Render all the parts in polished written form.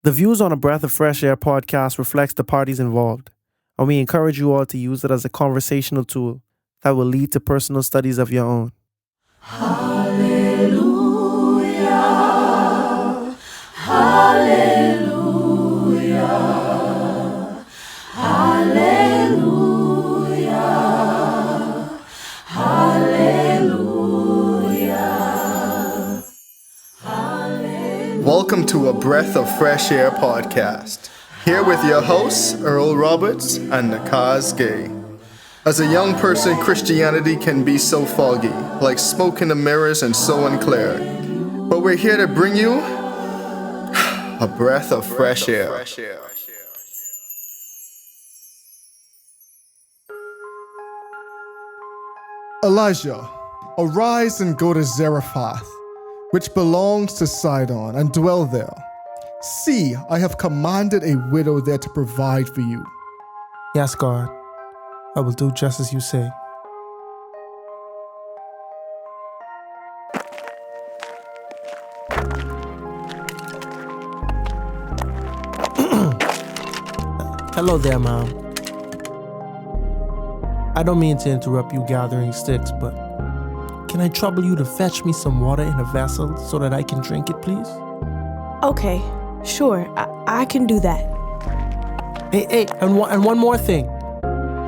The views on a Breath of Fresh Air podcast reflects the parties involved, and we encourage you all to use it as a conversational tool that will lead to personal studies of your own. Hallelujah. Hallelujah. Hallelujah. Hallelujah. Welcome to a Breath of Fresh Air podcast. Here with your hosts, Earl Roberts and Nakhaz Gay. As a young person, Christianity can be so foggy, like smoke in the mirrors and so unclear. But we're here to bring you a breath of fresh air. Elijah, arise and go to Zarephath, which belongs to Sidon, and dwell there. See, I have commanded a widow there to provide for you. Yes, God, I will do just as you say. Hello there, Mom. I don't mean to interrupt you gathering sticks, but can I trouble you to fetch me some water in a vessel so that I can drink it, please? Okay, sure, I can do that. Hey, and one more thing.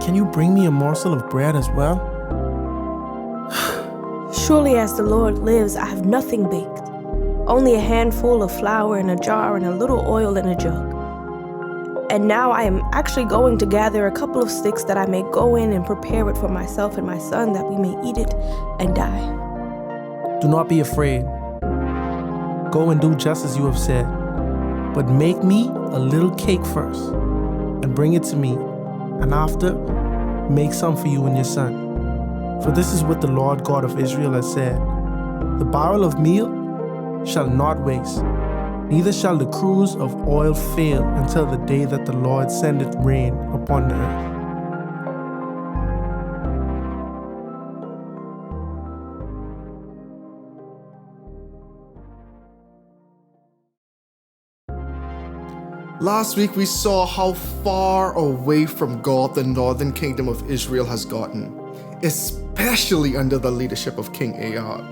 Can you bring me a morsel of bread as well? Surely as the Lord lives, I have nothing baked. Only a handful of flour in a jar and a little oil in a jug. And now I am actually going to gather a couple of sticks that I may go in and prepare it for myself and my son that we may eat it and die. Do not be afraid. Go and do just as you have said. But make me a little cake first and bring it to me. And after, make some for you and your son. For this is what the Lord God of Israel has said. The barrel of meal shall not waste, neither shall the cruse of oil fail until the day that the Lord sendeth rain upon the earth. Last week we saw how far away from God the northern kingdom of Israel has gotten, especially under the leadership of King Ahab.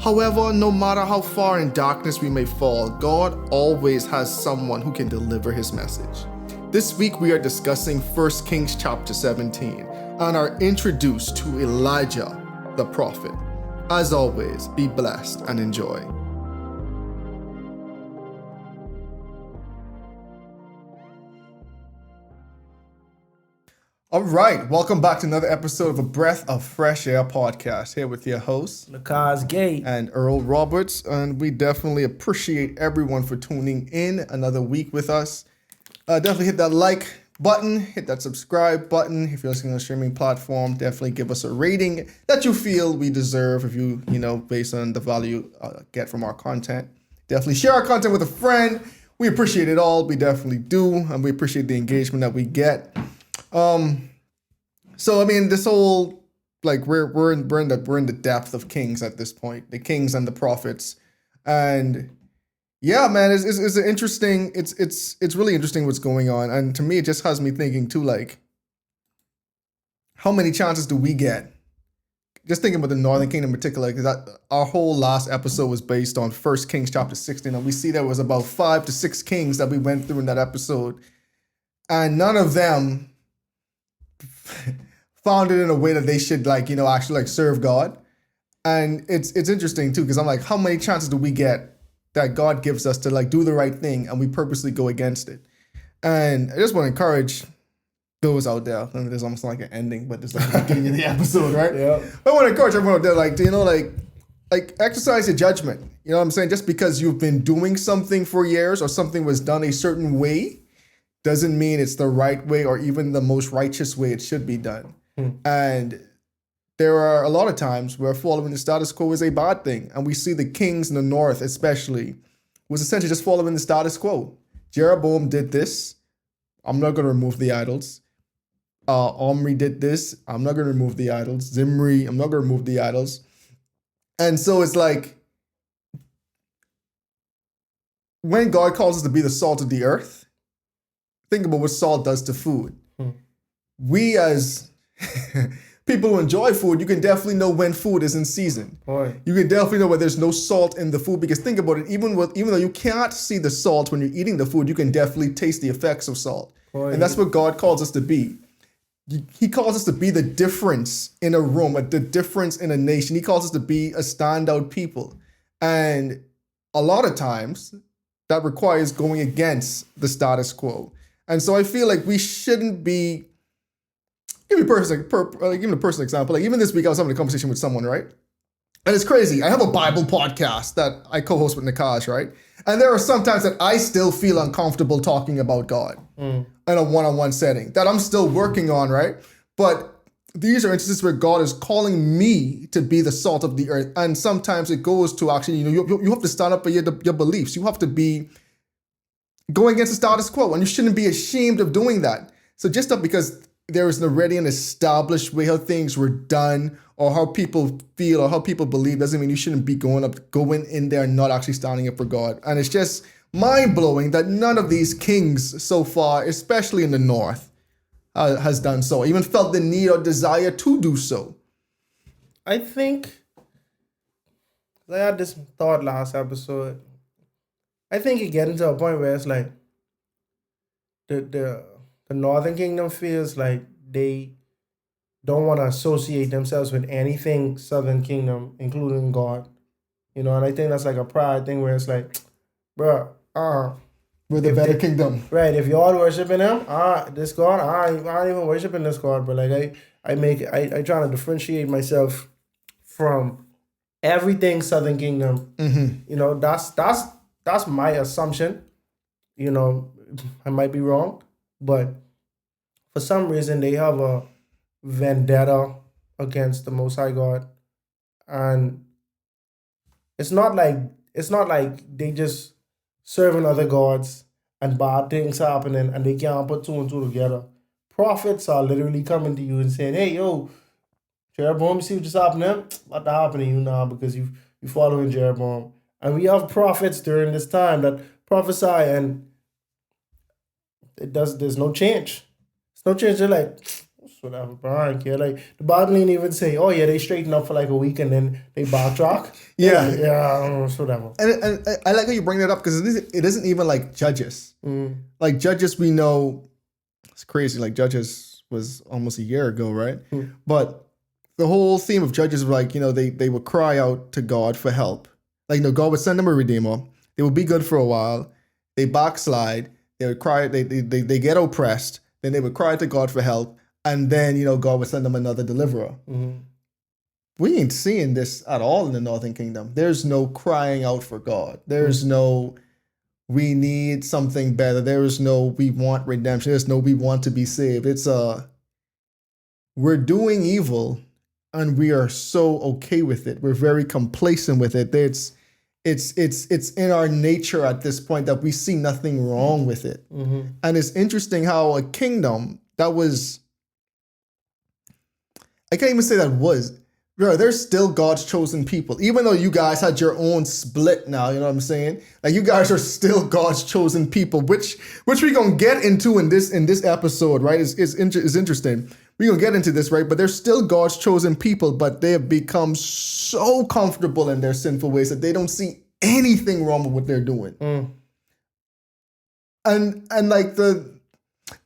However, no matter how far in darkness we may fall, God always has someone who can deliver his message. This week we are discussing 1 Kings chapter 17 and are introduced to Elijah the prophet. As always, be blessed and enjoy. All right, welcome back to another episode of a Breath of Fresh Air podcast. Here with your hosts, Nakhaz Gay. and Earl Roberts, and we definitely appreciate everyone for tuning in another week with us. Definitely hit that like button, hit that subscribe button. If you're listening on a streaming platform, definitely give us a rating that you feel we deserve if you based on the value get from our content. Definitely share our content with a friend. We appreciate it all. We definitely do, and we appreciate the engagement that we get. So I mean, this whole we're in the depth of Kings at this point, the Kings and the prophets, and yeah, man, it's an interesting. It's really interesting what's going on, and to me, it just has me thinking too, like, how many chances do we get? Just thinking about the Northern Kingdom in particular, because our whole last episode was based on 1 Kings chapter 16, and we see there was about 5 to 6 kings that we went through in that episode, and none of them found it in a way that they should actually serve God. And it's interesting too, because I'm like, how many chances do we get that God gives us to do the right thing and we purposely go against it? And I just want to encourage those out there. I mean, there's almost like an ending, but it's like the beginning of the episode, right? Yeah. I want to encourage everyone out there, exercise your judgment. You know what I'm saying? Just because you've been doing something for years or something was done a certain way doesn't mean it's the right way or even the most righteous way it should be done. And there are a lot of times where following the status quo is a bad thing. And we see the kings in the north especially was essentially just following the status quo. Jeroboam did this. I'm not going to remove the idols. Omri did this. I'm not going to remove the idols. Zimri, I'm not going to remove the idols. And so it's like, when God calls us to be the salt of the earth, think about what salt does to food. We as people who enjoy food, you can definitely know when food is in season. Boy. You can definitely know when there's no salt in the food, because think about it, even though you can't see the salt when you're eating the food, you can definitely taste the effects of salt. Boy. And that's what God calls us to be. He calls us to be the difference in a room, the difference in a nation. He calls us to be a standout people. And a lot of times that requires going against the status quo. And so I feel like we shouldn't be, give me a personal example. Like even this week I was having a conversation with someone, right? And it's crazy. I have a Bible podcast that I co-host with Nakhaz, right? And there are some times that I still feel uncomfortable talking about God in a one-on-one setting that I'm still working on, right? But these are instances where God is calling me to be the salt of the earth. And sometimes it goes to actually, you have to stand up for your beliefs. You have to be going against the status quo, and you shouldn't be ashamed of doing that. So just up because there is already an established way how things were done or how people feel or how people believe doesn't mean you shouldn't be going in there and not actually standing up for God. And it's just mind-blowing that none of these kings so far, especially in the north, has done so, even felt the need or desire to do so. I think I had this thought last episode. I think it getting to a point where it's like the Northern Kingdom feels like they don't want to associate themselves with anything Southern Kingdom, including God. And I think that's like a pride thing where it's like, bro, we're the better kingdom. Right, if y'all worshiping him, this God, I ain't even worshiping this God, but like I try to differentiate myself from everything Southern Kingdom. Mm-hmm. That's my assumption. I might be wrong, but for some reason they have a vendetta against the Most High God, and it's not like they just serving other gods and bad things happening and they can't put two and two together. Prophets are literally coming to you and saying, "Hey, yo, Jeroboam, you see what just happening? What happened to you now because you following Jeroboam?" And we have prophets during this time that prophesy, and there's no change. There's no change. They're like, whatever, bro, I don't care. Like the Bible ain't even say, "Oh yeah, they straighten up for like a week and then they backtrack." Yeah, whatever. And I like how you bring that up because it isn't even like Judges. Like Judges, we know it's crazy. Like Judges was almost a year ago, right? But the whole theme of Judges was like, they would cry out to God for help. Like, God would send them a redeemer. They would be good for a while. They backslide. They would cry. They get oppressed. Then they would cry to God for help. And then, God would send them another deliverer. We ain't seeing this at all in the Northern Kingdom. There's no crying out for God. There's no, we need something better. There is no, we want redemption. There's no, we want to be saved. It's we're doing evil and we are so okay with it. We're very complacent with it. It's in our nature at this point that we see nothing wrong with it. And it's interesting how a kingdom that was, I can't even say that was, bro, they're still God's chosen people. Even though you guys had your own split now, you know what I'm saying? Like you guys are still God's chosen people, which we're gonna get into in this episode, right? Is interesting. We're gonna get into this, right? But they're still God's chosen people, but they have become so comfortable in their sinful ways that they don't see anything wrong with what they're doing. And like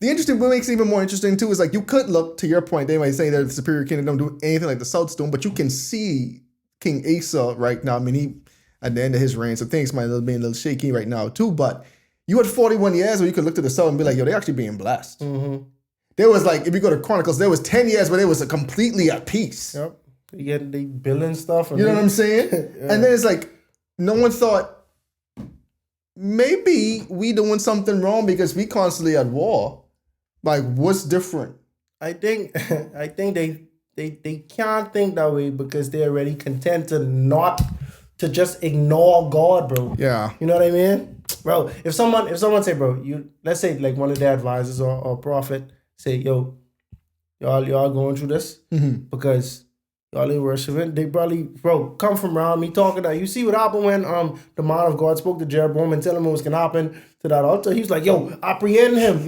the interesting, what makes it even more interesting too is like you could look to your point. They might say they're the superior kingdom, don't do anything like the South Stone, but you can see King Asa right now. I mean, he at the end of his reign, so things might be a little shaky right now too. But you had 41 years where you could look to the South and be like, yo, they're actually being blessed. There was like, if you go to Chronicles, there was 10 years where they was completely at peace. Yep. They building stuff. You know what I'm saying? Yeah. And then it's like, no one thought, maybe we doing something wrong because we constantly at war. Like, what's different? I think they can't think that way because they're already content to just ignore God, bro. Yeah. You know what I mean? Bro, if someone say, bro, let's say like one of their advisors or prophet say, yo, y'all going through this because Y'all ain't worshiping. They probably, bro, come from around me talking that. You see what happened when the man of God spoke to Jeroboam and tell him what was gonna happen to that altar? He was like, yo, apprehend him,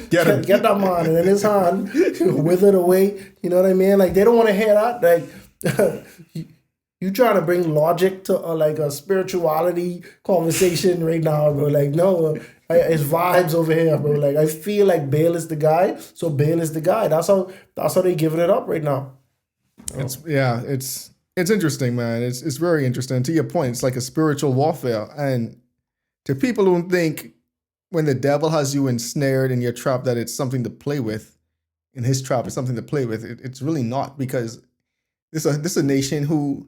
Get him. Get that man. And in his hand, withered away. You know what I mean? Like, they don't want to hear that. Like, you trying to bring logic to like a spirituality conversation right now, bro. Like, no, it's vibes over here, bro. Like, I feel like Baal is the guy, so Baal is the guy. That's how they giving it up right now. It's interesting, man. It's very interesting. To your point, it's like a spiritual warfare. And to people who think when the devil has you ensnared in your trap that it's something to play with, in his trap it's something to play with, it's really not, because this is a nation who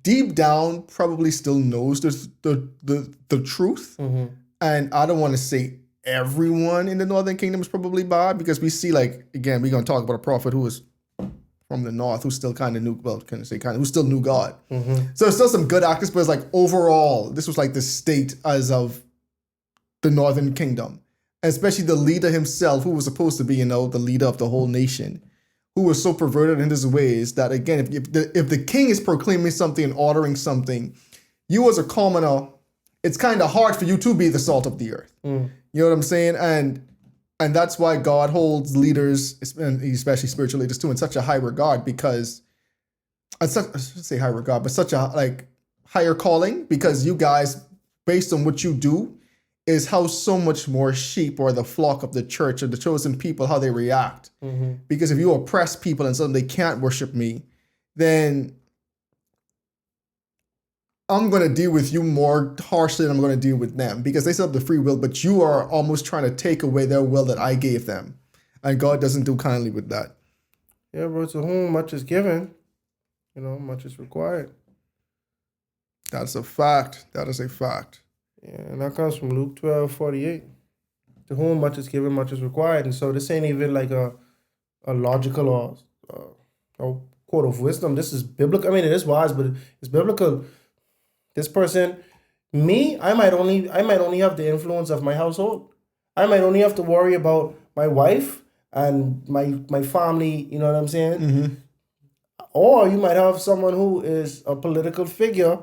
deep down probably still knows the truth. Mm-hmm. And I don't want to say everyone in the Northern Kingdom is probably bad, because we see, like, again, we're going to talk about a prophet who was from the north who still kind of knew, who still knew God. Mm-hmm. So there's still some good actors, but it's like overall, this was like the state as of the Northern Kingdom, and especially the leader himself, who was supposed to be, the leader of the whole nation, who was so perverted in his ways that, again, if the king is proclaiming something and ordering something, you as a commoner, it's kind of hard for you to be the salt of the earth. You know what I'm saying? And that's why God holds leaders, especially spiritual leaders too, in such a high regard, because I shouldn't say high regard, but such a higher calling, because you guys, based on what you do, is how so much more sheep or the flock of the church or the chosen people, how they react. Mm-hmm. Because if you oppress people and tell them they can't worship me, then I'm going to deal with you more harshly than I'm going to deal with them, because they still have the free will, but you are almost trying to take away their will that I gave them. And God doesn't do kindly with that. Yeah, bro, to whom much is given, much is required. That's a fact. That is a fact. Yeah, and that comes from Luke 12:48. To whom much is given, much is required. And so this ain't even like a logical or quote of wisdom. This is biblical. I mean, it is wise, but it's biblical. This person, I might only have the influence of my household. I might only have to worry about my wife and my family, you know what I'm saying? Mm-hmm. Or you might have someone who is a political figure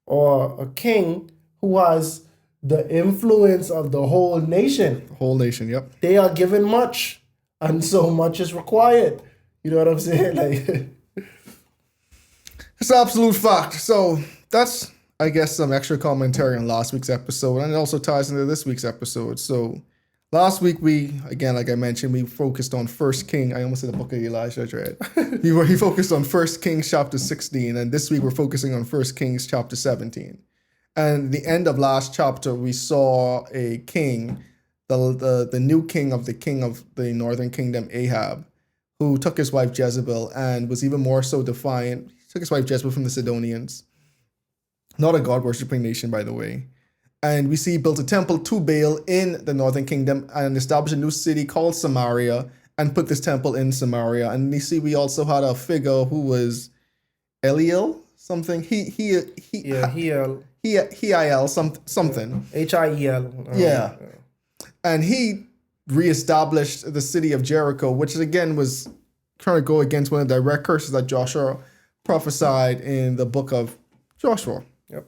or a king who has the influence of the whole nation. The whole nation, yep. They are given much, and so much is required. You know what I'm saying? Like, it's an absolute fact. So that's, I guess, some extra commentary on last week's episode, and it also ties into this week's episode. So last week we, again, like I mentioned, we focused on 1 King. I almost said the book of Elijah, I read. He focused on 1 Kings chapter 16, and this week we're focusing on 1 Kings chapter 17. And the end of last chapter, we saw a king, the new king of the Northern Kingdom, Ahab, who took his wife Jezebel and was even more so defiant. He took his wife Jezebel from the Sidonians. Not a God-worshipping nation, by the way. And we see he built a temple to Baal in the Northern Kingdom and established a new city called Samaria and put this temple in Samaria. And we see we also had a figure who was Eliel, something. Hiel, something. Hiel. Yeah. And he reestablished the city of Jericho, which again was trying to go against one of the direct curses that Joshua prophesied in the book of Joshua. Yep.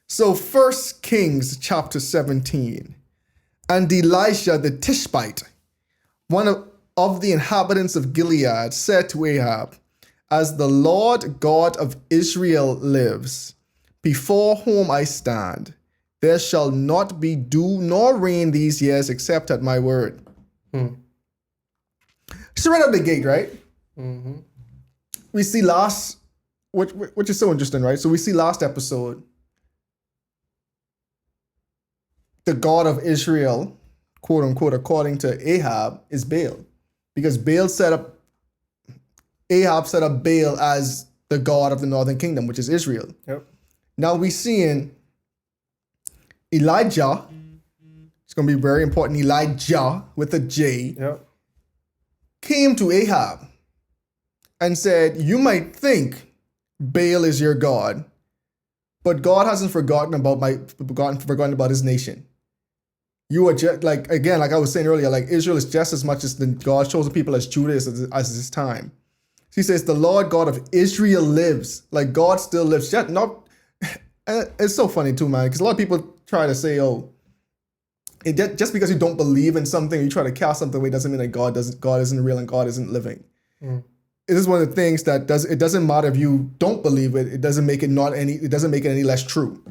So 1 Kings chapter 17. And Elisha the Tishbite, one of the inhabitants of Gilead, said to Ahab, "As the Lord God of Israel lives, before whom I stand, there shall not be dew nor rain these years except at my word." So right out the gate, right? Mm-hmm. We see which is so interesting, right? So we see last episode, the God of Israel, quote unquote, according to Ahab, is Baal. Because Ahab set up Baal as the God of the Northern Kingdom, which is Israel. Yep. Now we seeing Elijah, it's going to be very important, Elijah with a J, Yep. came to Ahab and said, "You might think Baal is your God, but God hasn't forgotten about his nation. You are just, like I was saying earlier, like Israel is just as much as the God's chosen people as Judah is at this time. She says, the Lord God of Israel lives. Like, God still lives. It's so funny too, man, because a lot of people try to say, oh, just because you don't believe in something, you try to cast something away, doesn't mean that God isn't real and God isn't living. It is one of the things that it doesn't matter if you don't believe it. It doesn't make it any less true.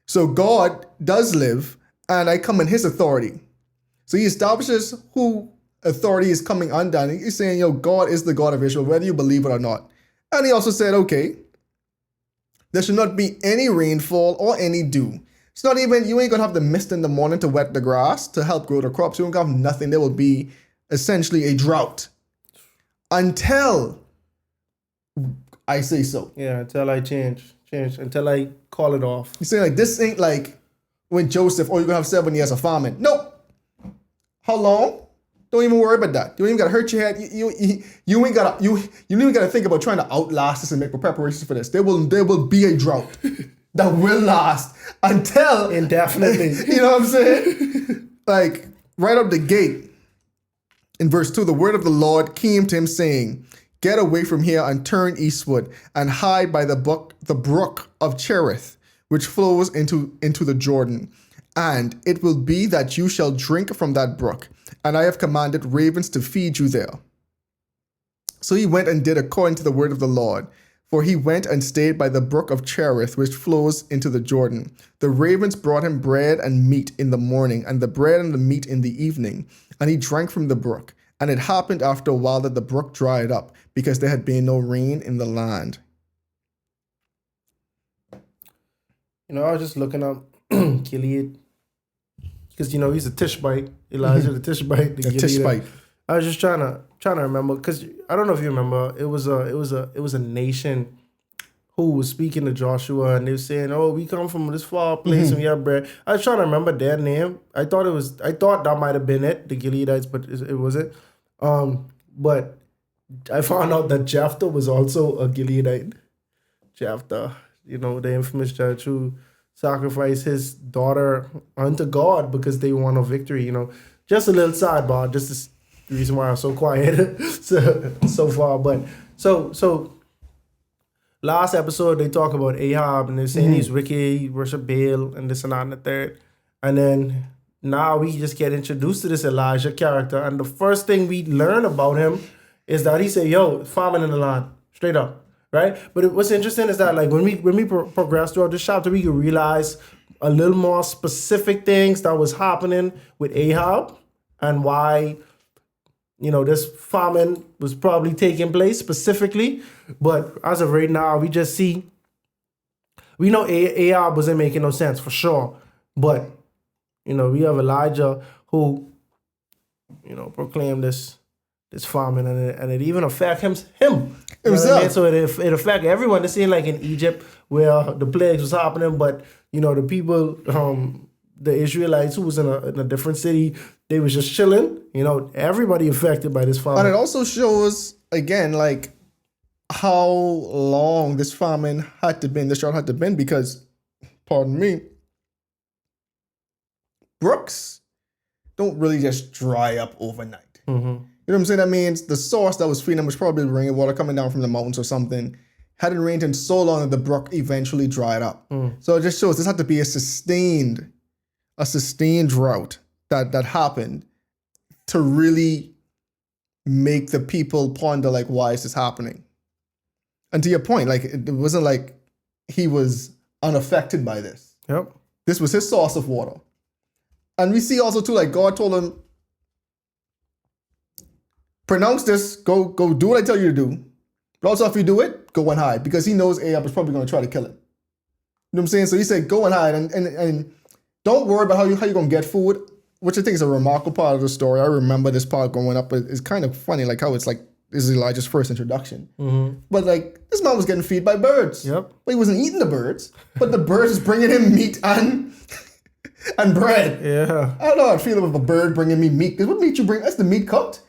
So God does live, and I come in His authority. So He establishes who authority is coming undone. He's saying, God is the God of Israel, whether you believe it or not. And He also said, okay, there should not be any rainfall or any dew. It's not even, you ain't gonna have the mist in the morning to wet the grass to help grow the crops. You don't have nothing. There will be essentially a drought until I say so. Yeah, until I change, until I call it off. You're saying like, this ain't like when Joseph, you're gonna have 7 years of famine. Nope. How long? Don't even worry about that. You don't even gotta hurt your head. You ain't gotta you don't even gotta think about trying to outlast this and make preparations for this. There will be a drought that will last until indefinitely. You know what I'm saying? Like right up the gate in verse 2, the word of the Lord came to him saying, get away from here and turn eastward and hide by the brook of Cherith, which flows into the Jordan. And it will be that you shall drink from that brook, and I have commanded ravens to feed you there. So he went and did according to the word of the Lord. For he went and stayed by the brook of Cherith, which flows into the Jordan. The ravens brought him bread and meat in the morning, and the bread and the meat in the evening. And he drank from the brook. And it happened after a while that the brook dried up, because there had been no rain in the land. I was just looking up Gilead. Because, he's a Tishbite. Elijah, the Tishbite. The Tishbite. I was just trying to remember, because I don't know if you remember, it was a nation who was speaking to Joshua, and they were saying, "Oh, we come from this far place and we have bread." I was trying to remember their name. I thought that might have been it, the Gileadites, but it wasn't. But I found out that Jephthah was also a Gileadite. Jephthah, the infamous judge who sacrificed his daughter unto God because they won a victory. Just a little sidebar, just the reason why I'm so quiet so far. But so last episode they talk about Ahab and they're saying he's wicked, he worship Baal and this and that and the third. And then now we just get introduced to this Elijah character, and the first thing we learn about him is that he said, famine in the land, straight up, right? But what's interesting is that like when we progress throughout this chapter, we can realize a little more specific things that was happening with Ahab and why this famine was probably taking place specifically. But as of right now, we just see, we know Ahab wasn't making no sense for sure. But, we have Elijah who, proclaimed this famine, and it even affect him. Himself. So it affect everyone. They're seeing like in Egypt where the plagues was happening, but, the people, the Israelites who was in a different city, they was just chilling. Everybody affected by this famine. And it also shows, again, like how long this famine this drought had to been, because, pardon me, brooks don't really just dry up overnight. You know what I'm saying? That means the source that was feeding them was probably rain water coming down from the mountains or something. Hadn't rained in so long that the brook eventually dried up. So it just shows this had to be a sustained drought that happened to really make the people ponder, like, why is this happening? And to your point, like, it wasn't like he was unaffected by this. Yep. This was his source of water. And we see also too, like, God told him, pronounce this, go do what I tell you to do. But also if you do it, go and hide, because he knows Ahab is probably going to try to kill him. You know what I'm saying? So he said, go and hide, and don't worry about how you're going to get food, which I think is a remarkable part of the story. I remember this part growing up, but it's kind of funny, like how it's like, this is Elijah's first introduction. But like, this man was getting fed by birds. Yep. But he wasn't eating the birds, but the birds is bringing him meat and bread. Yeah. I don't know how I feel about a bird bringing me meat. Because what meat you bring? That's the meat cooked?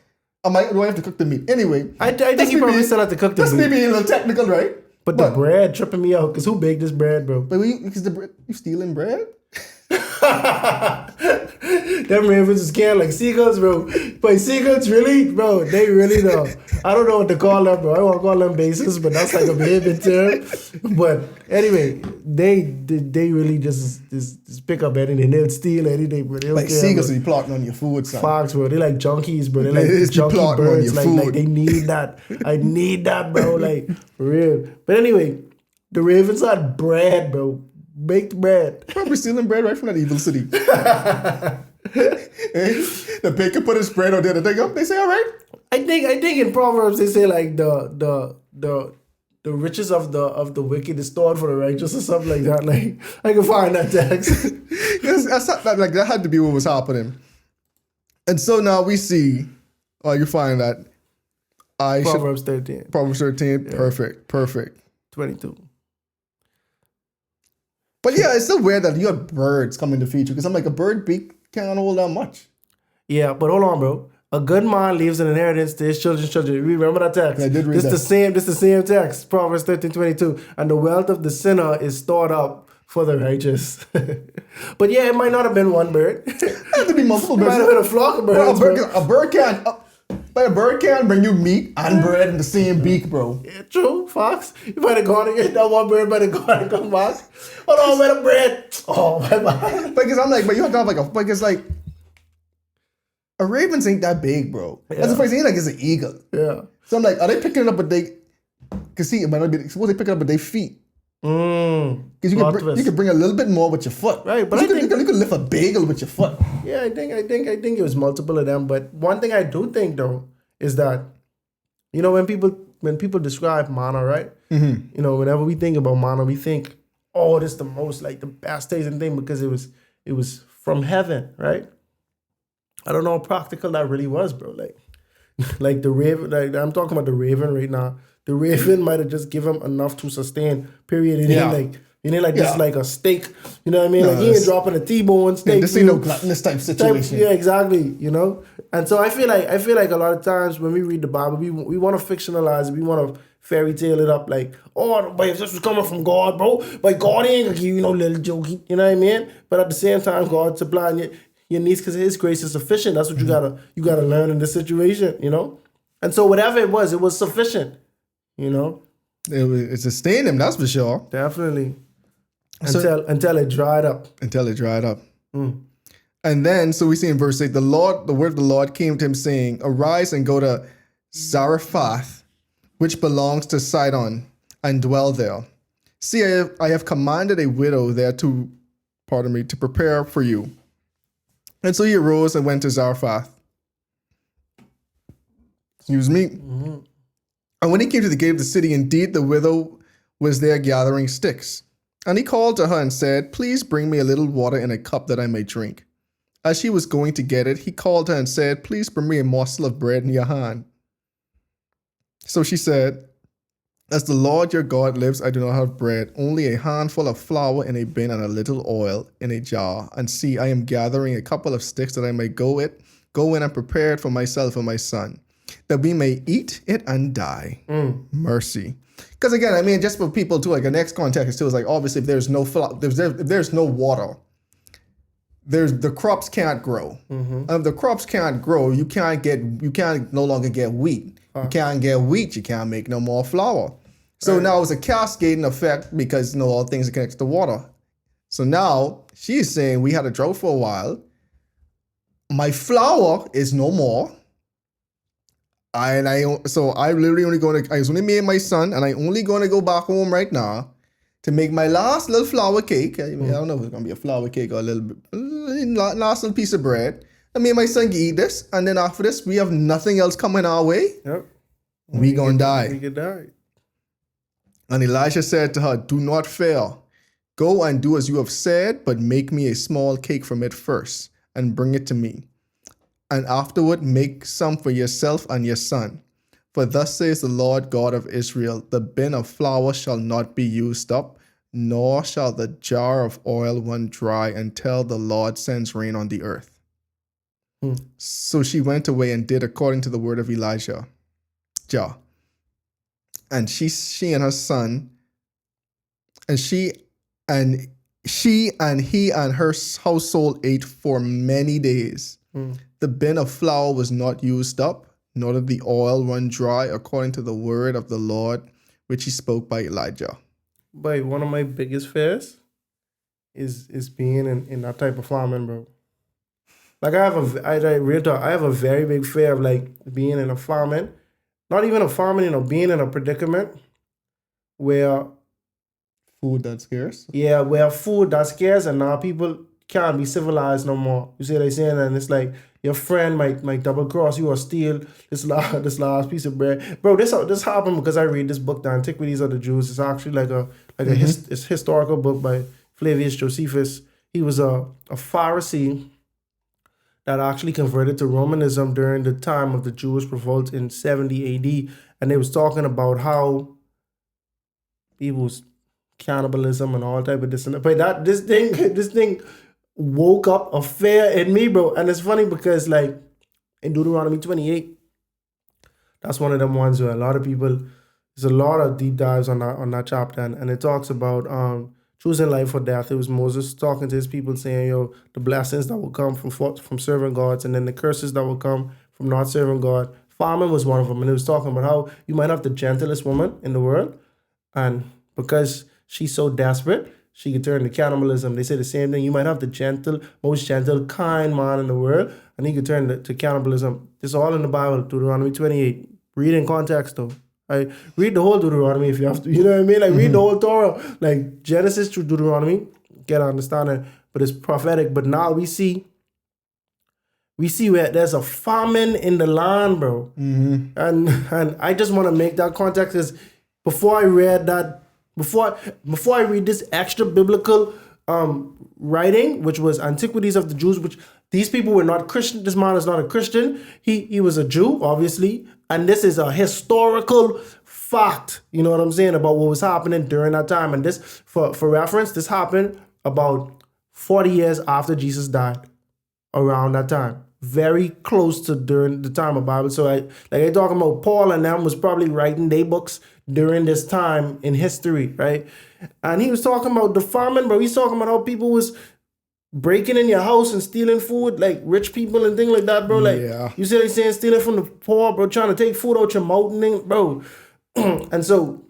Do I have to cook the meat? Anyway. I think you probably still have to cook the meat. That's maybe a little technical, right? But the bread tripping me out, because who baked this bread, bro? But you stealing bread? Them ravens is scared like seagulls, bro. But seagulls really, bro, they really know. I don't know what to call them, bro. I want to call them bases, but that's like a behaving term. But anyway, they really just pick up anything. They'll steal anything, but they don't Like care, seagulls bro. be plotting on your food, son. Fox, bro. They like junkies, bro. They like They just be junkie plotting on birds. your Like food. they need that. I need that, bro. Like for real. But anyway, the Ravens had bread, bro. Baked bread. Probably stealing bread right from that evil city. The baker put his bread on there. They say, all right. I think in Proverbs they say like the riches of the wicked is stored for the righteous or something like that. Like I can find that text. That had to be what was happening. And so now we see, you find that Proverbs 13. Proverbs 13, Yeah. perfect. 22. But yeah, it's still weird that you have birds come into feature because I'm like, a bird beak can't hold that much. Yeah, but hold on, bro. A good man leaves an inheritance to his children's children. You remember that text? I did read this that. This the same text. Proverbs 13:22. And the wealth of the sinner is stored up for the righteous. But yeah, it might not have been one bird. It It had to be multiple birds. might have been a flock of birds. A bird can't bring you meat and bread in the same beak, bro. Yeah, true, Fox. You might have gone and get that one bird, might have gone and come back. Hold on, where the bread? Oh, my bad. Because I'm like, but you have to have because like, a ravens ain't that big, bro. That's the first thing, like, it's an eagle. Yeah. So I'm like, are they picking it up with they, because see, it might not be, suppose they pick it up with their feet. Because you can bring a little bit more with your foot. Right, but you I can lift a bagel with your foot. Yeah, I think it was multiple of them. But one thing I do think though is that, you know, when people describe manna, right? Mm-hmm. You know, whenever we think about manna, we think, oh, this is the most like the best tasting thing because it was from heaven, right? I don't know how practical that really was, bro. Like the raven, like I'm talking about the raven right now. The raven might have just given him enough to sustain. Period. It ain't like this like a steak. You know what I mean? No, like he ain't dropping a T-bone steak. This ain't no gluttonous type situation. Yeah, exactly. You know, and so I feel like a lot of times when we read the Bible, we want to fictionalize it. We want to fairy tale it up like, oh, but if this was coming from God, bro, but God ain't gonna give you no little jokey. You know what I mean? But at the same time, God supplying your needs because His grace is sufficient. That's what you gotta learn in this situation. You know, and so whatever it was sufficient. You know, It sustained him, that's for sure. Definitely. Until it dried up. Until it dried up. And then, so we see in verse 8, the word of the Lord came to him saying, arise and go to Zarephath, which belongs to Sidon, and dwell there. See, I have commanded a widow there to prepare for you. And so he arose and went to Zarephath. Excuse me. Mm-hmm. And when he came to the gate of the city, indeed the widow was there gathering sticks. And he called to her and said, please bring me a little water in a cup that I may drink. As she was going to get it, he called her and said, please bring me a morsel of bread in your hand. So she said, as the Lord your God lives, I do not have bread, only a handful of flour in a bin and a little oil in a jar. And see, I am gathering a couple of sticks that I may go in and prepare it for myself and my son, that we may eat it and die. Mercy. Because again, I mean, just for people too, like the next context too is like, obviously if there's no if there's no water, the crops can't grow. And if the crops can't grow, you can't no longer get wheat. You can't get wheat, you can't make no more flour. So now it's a cascading effect because all things are connected to water. So now she's saying we had a drought for a while. My flour is no more. I was only me and my son, and I only going to go back home right now to make my last little flour cake. I don't know if it's going to be a flour cake or a little bit, last little piece of bread. And me and my son can eat this, and then after this, we have nothing else coming our way. Yep. We gonna die. We could die. And Elijah said to her, do not fear. Go and do as you have said, but make me a small cake from it first, and bring it to me. And afterward make some for yourself and your son. For thus says the Lord God of Israel, the bin of flour shall not be used up, nor shall the jar of oil run dry until the Lord sends rain on the earth. So she went away and did according to the word of Elijah. And she and her son, and he and her household ate for many days. The bin of flour was not used up, nor did the oil run dry, according to the word of the Lord, which he spoke by Elijah. But one of my biggest fears is being in that type of farming, bro. Like I have a very big fear of like being in a farming, not even a farming, being in a predicament where Food that's scarce. where food that's scarce and now people can't be civilized no more. You see what I'm saying? And it's like your friend might double cross you or steal this last piece of bread. Bro, this happened because I read this book, The Antiquities of the Jews. It's actually like a it's historical book by Flavius Josephus. He was a Pharisee that actually converted to Romanism during the time of the Jewish revolt in 70 AD. And they was talking about how people's cannibalism and all type of this and that. But this thing woke up a fear in me, bro. And it's funny because like in Deuteronomy 28, that's one of them ones where a lot of people, there's a lot of deep dives on that chapter, and it talks about choosing life or death. It was Moses talking to his people saying, yo, the blessings that will come from serving gods, and then the curses that will come from not serving God. Farming was one of them, and it was talking about how you might have the gentlest woman in the world, and because she's so desperate, she could turn to cannibalism. They say the same thing. You might have the most gentle, kind man in the world, and he could turn to cannibalism. It's all in the Bible, Deuteronomy 28. Read in context, though. Read the whole Deuteronomy if you have to. You know what I mean? Like, read the whole Torah. Like, Genesis through Deuteronomy, get understanding. But it's prophetic. But now we see where there's a famine in the land, bro. Mm-hmm. And I just want to make that context because before I read I read this extra biblical writing, which was Antiquities of the Jews, which these people were not Christian. This man is not a Christian. He was a Jew, obviously. And this is a historical fact, you know what I'm saying, about what was happening during that time. And this, for reference, this happened about 40 years after Jesus died, around that time. Very close to during the time of Bible. So I talking about Paul and them was probably writing their books during this time in history, right? And he was talking about the famine, bro. He's talking about how people was breaking in your house and stealing food, like rich people and things like that, bro. Like, you see what I'm saying? Stealing from the poor, bro, trying to take food out your mouth and things, bro. And so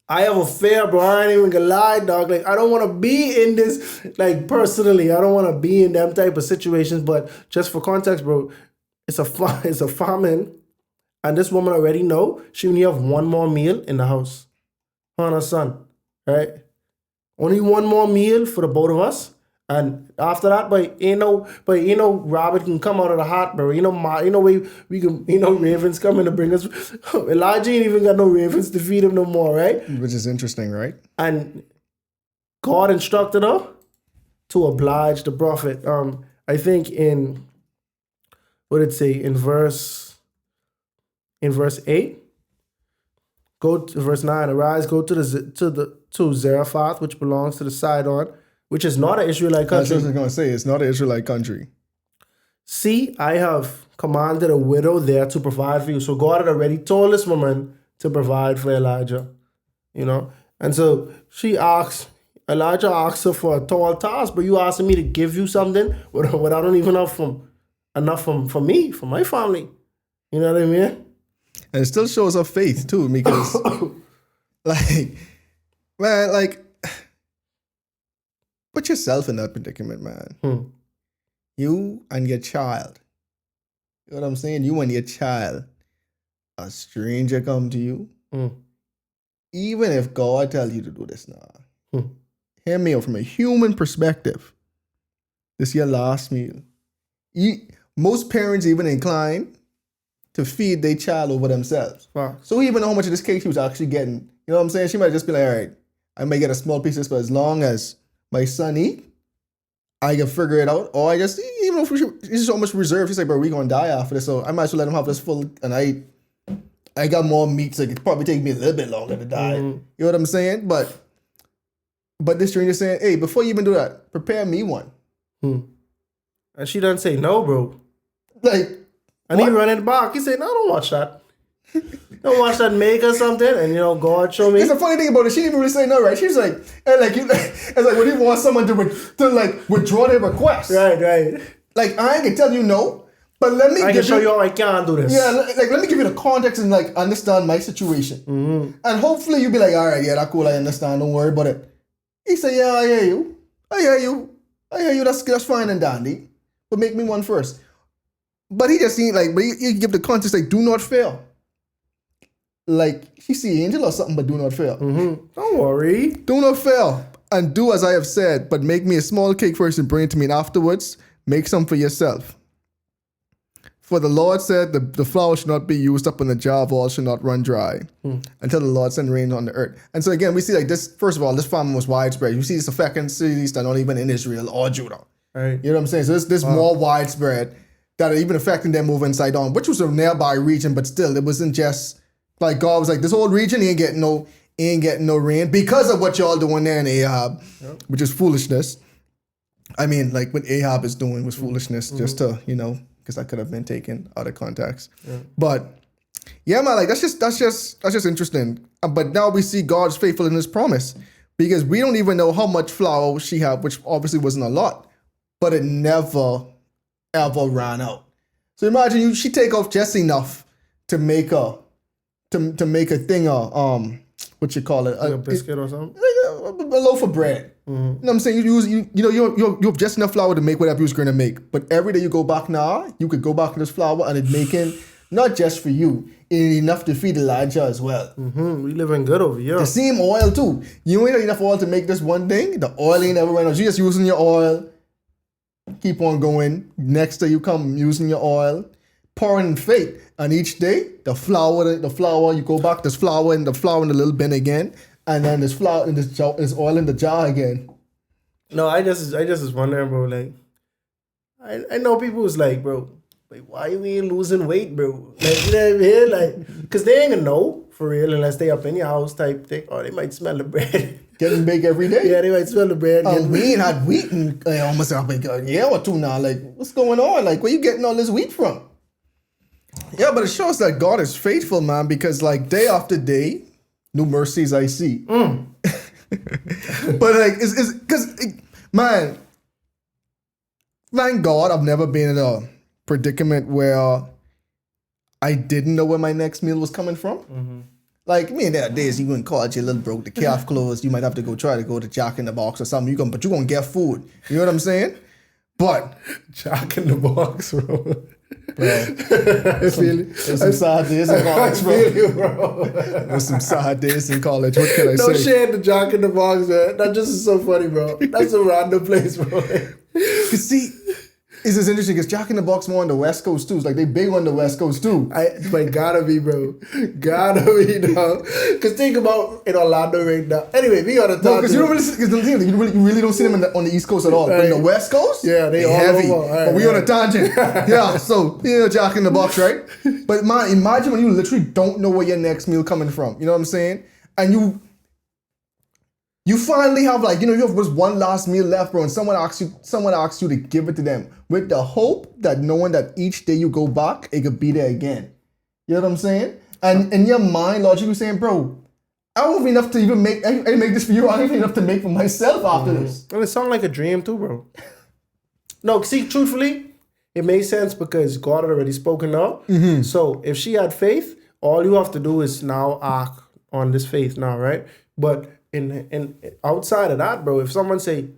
I have a fear, bro. I ain't even gonna lie, dog. Like, I don't want to be in this, like, personally. I don't want to be in them type of situations. But just for context, bro, it's a famine. And this woman already know she only have one more meal in the house. Her and her son, right? Only one more meal for the both of us. And after that, but Robert can come out of the hat, bro. We can, ravens coming to bring us. Elijah ain't even got no ravens to feed him no more, right? Which is interesting, right? And God instructed her to oblige the prophet. I think what did it say? In verse 8, go to verse 9. Arise, go to Zarephath, which belongs to the Sidon, which is not an Israelite country. That's what I was going to say. It's not an Israelite country. See, I have commanded a widow there to provide for you. So God had already told this woman to provide for Elijah, And so Elijah asks her for a tall task, but you asking me to give you something what I don't even have enough for me, for my family. You know what I mean? And it still shows her faith too, because put yourself in that predicament, man. You and your child. You know what I'm saying? You and your child. A stranger come to you. Even if God tells you to do this now. Hear me out from a human perspective. This is your last meal. Most parents even incline to feed their child over themselves. Wow. So we even know how much of this cake she was actually getting. You know what I'm saying? She might just be like, all right, I may get a small piece of this, but as long as my son eat, I can figure it out. Or I just, even if she's so much reserved, she's like, bro, we gonna die after this, so I might as well let him have this full, and I got more meat, so it could probably take me a little bit longer to die. You know what I'm saying? But this stranger saying, hey, before you even do that, prepare me one. And she doesn't say no, bro. And what? he run in the back. He said, no, don't watch that. Don't watch that make or something. And, God show me. It's the funny thing about it. She didn't even really say no, right? She's like, it's like when you want someone to withdraw their request. Right. Like, I ain't gonna tell you no, But let me I can show you how I can do this. Yeah, like let me give you the context and like understand my situation. Mm-hmm. And hopefully you'll be like, all right, yeah, that's cool, I understand, don't worry about it. He said, yeah, I hear you. I hear you, that's fine and dandy. But make me one first. But he just seemed like, but he give the context like, do not fail. Like, he see angel or something, but do not fail. Mm-hmm. Don't worry. Do not fail. And do as I have said, but make me a small cake first and bring it to me, and afterwards, make some for yourself. For the Lord said, the flour should not be used up in the jar of oil, should not run dry, until the Lord send rain on the earth. And so again, we see like this, first of all, this famine was widespread. You see this affecting cities that are not even in Israel or Judah. Right. You know what I'm saying? So this more widespread that are even affecting them over inside on, which was a nearby region, but still, it wasn't just like God was like, this whole region ain't getting no rain because of what y'all doing there in Ahab, which is foolishness. I mean, like what Ahab is doing was foolishness, just to, because that could have been taken out of context. Yeah. But yeah, man, like that's just interesting. But now we see God's faithful in his promise, because we don't even know how much flour she had, which obviously wasn't a lot, but it never ever ran out. So imagine she take off just enough to make a thing what you call it, like a biscuit or something, a loaf of bread. You know what I'm saying? You have just enough flour to make whatever you was going to make. But every day you go back now, you could go back to this flour and it's making not just for you, enough to feed Elijah as well. Mm-hmm. We living good over here. The same oil too. You ain't enough oil to make this one thing. The oil ain't ever run out. You just using your oil. Keep on going. Next day you come using your oil, pouring in faith. And each day the flour, you go back. There's flour in the little bin again. And then there's flour in there's oil in the jar again. No, I just was wondering, bro. Like, I know people was like, bro, like, why you ain't losing weight, bro? Like, you know what I mean? Like, cause they ain't gonna know for real unless they up in your house type thing. Or they might smell the bread. Getting big every day. Yeah, they might smell the bread. We ain't had wheat in almost a year or two now. Like, what's going on? Like, where you getting all this wheat from? Yeah, but it shows that God is faithful, man. Because like day after day, new mercies I see. But like, it's because, man, thank God I've never been in a predicament where I didn't know where my next meal was coming from. Mm-hmm. Like, there are days you go in college, you're a little broke, the calf closed, you might have to try to go to Jack in the Box or something. But you're going to get food. You know what I'm saying? But Jack in the Box, bro. Some sad days in college, bro. There's some sad days in college. What can I say? Don't share the Jack in the Box, man. That just is so funny, bro. That's a random place, bro. You see, it's just interesting because Jack in the Box more on the West Coast too. It's like they big on the West Coast too. But gotta be, bro. Gotta be, dog. Because think about in Orlando right now. Anyway, we gotta talk. No, because you really don't see them on the East Coast at all. Right. But in the West Coast, yeah, they all heavy. Over. Right, but we on a tangent. Yeah, so Jack in the Box, right? But man, imagine when you literally don't know where your next meal coming from. You know what I'm saying? And you finally have you have just one last meal left, bro, and someone asks you to give it to them with the hope that knowing that each day you go back, it could be there again. You know what I'm saying? And in your mind, logically saying, bro, I don't have enough to even make. I make this for you. I don't have enough to make for myself after this. Well, it sounds like a dream too, bro. No, see, truthfully, it makes sense because God had already spoken up. Mm-hmm. So if she had faith, all you have to do is now act on this faith now, right? But in outside of that, bro, if someone say,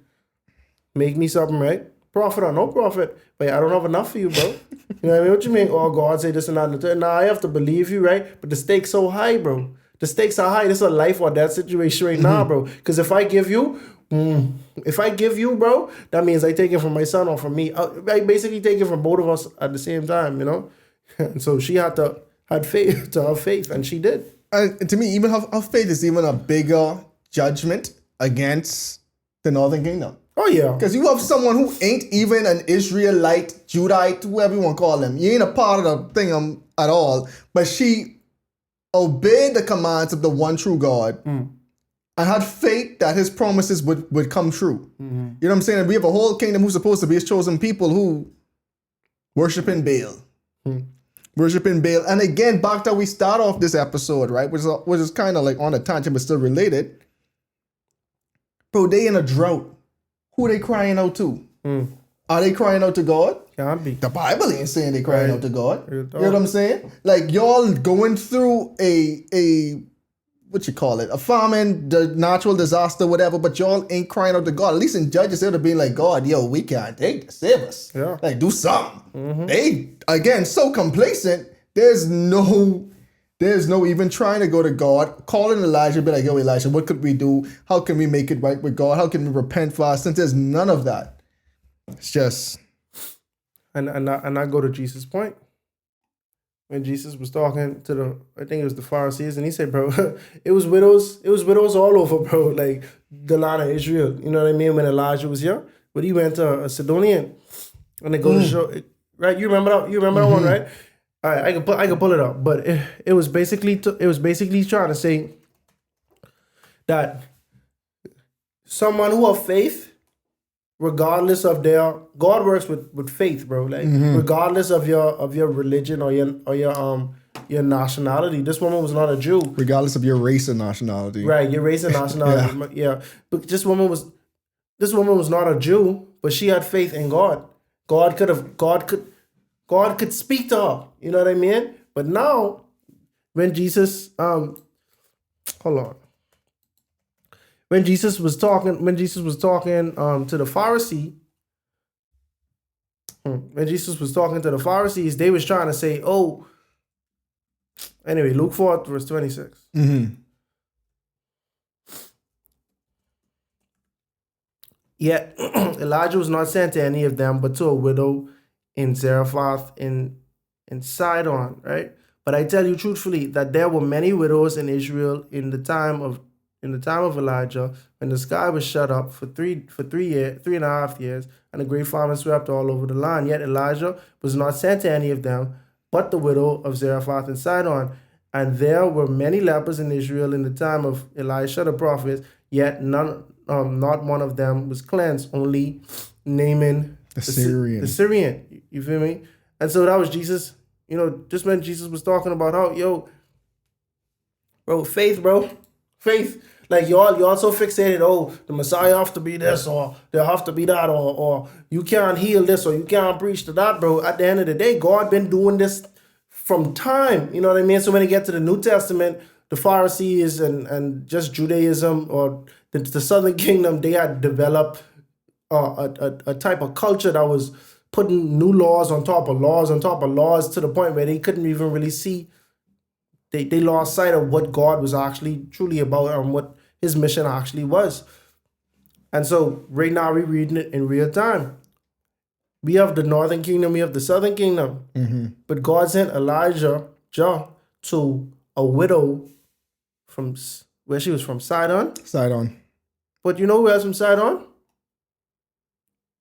make me something, right? Profit or no profit, but I don't have enough for you, bro. You know what I mean? What you mean? Oh, God say this and that. And nah, I have to believe you, right? But the stakes so high, bro. The stakes are high. This is a life or death situation right now, bro. Because if I give you, bro, that means I take it from my son or from me. I basically take it from both of us at the same time, you know? And so she had faith to have faith, and she did. And to me, even her faith is even a bigger judgment against the Northern Kingdom. Oh, yeah. Because you have someone who ain't even an Israelite, Judite, whoever you want to call them. You ain't a part of the thing at all. But she obeyed the commands of the one true God and had faith that his promises would come true. Mm-hmm. You know what I'm saying? And we have a whole kingdom who's supposed to be his chosen people who worshiping Baal. Worshiping Baal. And again, back to we start off this episode, right? Which is kind of like on a tangent, but still related. Bro, they in a drought. Who they crying out to? Are they crying out to God? Can't be. The Bible ain't saying they crying Right. out to God. Real You talk. know what I'm saying? Like y'all going through a what you call it, a famine, the natural disaster, whatever, but y'all ain't crying out to God. At least in Judges, they'd have been like, God, yo, we can't take this, save us. Yeah. Like, do something. They, again, so complacent, there's no even trying to go to God, calling Elijah, be like, yo, Elijah, what could we do? How can we make it right with God? How can we repent for our sins? There's none of that. It's just... And I go to Jesus' point. When Jesus was talking to I think it was the Pharisees, and he said, bro, it was widows all over, bro, like the land of Israel. You know what I mean? When Elijah was here, but he went to a Sidonian, and they go to show, right? You remember that? You remember that one, right? All right, I can pull it up, but it was basically trying to say that someone who have faith, regardless of their, God works with faith, bro. Like regardless of your religion or your nationality. This woman was not a Jew. Regardless of your race and nationality. Right, your race and nationality. Yeah. But this woman was not a Jew, but she had faith in God. God could speak to her. You know what I mean? But now, when Jesus hold on. When Jesus was talking to the Pharisee, when Jesus was talking to the Pharisees, they was trying to say, oh, anyway, Luke 4, verse 26. Yet Elijah was not sent to any of them, but to a widow in Zarephath in Sidon, right? But I tell you truthfully that there were many widows in Israel in the time of Elijah, when the sky was shut up for 3.5 years, and a great famine swept all over the land. Yet Elijah was not sent to any of them, but the widow of Zarephath and Sidon. And there were many lepers in Israel in the time of Elisha the prophet, yet not one of them was cleansed, only Naaman The Syrian. The Syrian. You feel me? And so that was Jesus. You know, just when Jesus was talking about how, yo, bro, faith, bro. Faith. Like y'all so fixated, oh, the Messiah have to be this, or there have to be that, or you can't heal this, or you can't preach to that, bro. At the end of the day, God been doing this from time. You know what I mean? So when you get to the New Testament, the Pharisees and just Judaism or the Southern Kingdom, they had developed a type of culture that was putting new laws on top of laws to the point where they couldn't even really see. They lost sight of what God was actually truly about and what his mission actually was. And so right now we're reading it in real time. We have the Northern Kingdom, we have the Southern Kingdom. But God sent Elijah to a widow from where she was from, Sidon. But you know who else from Sidon?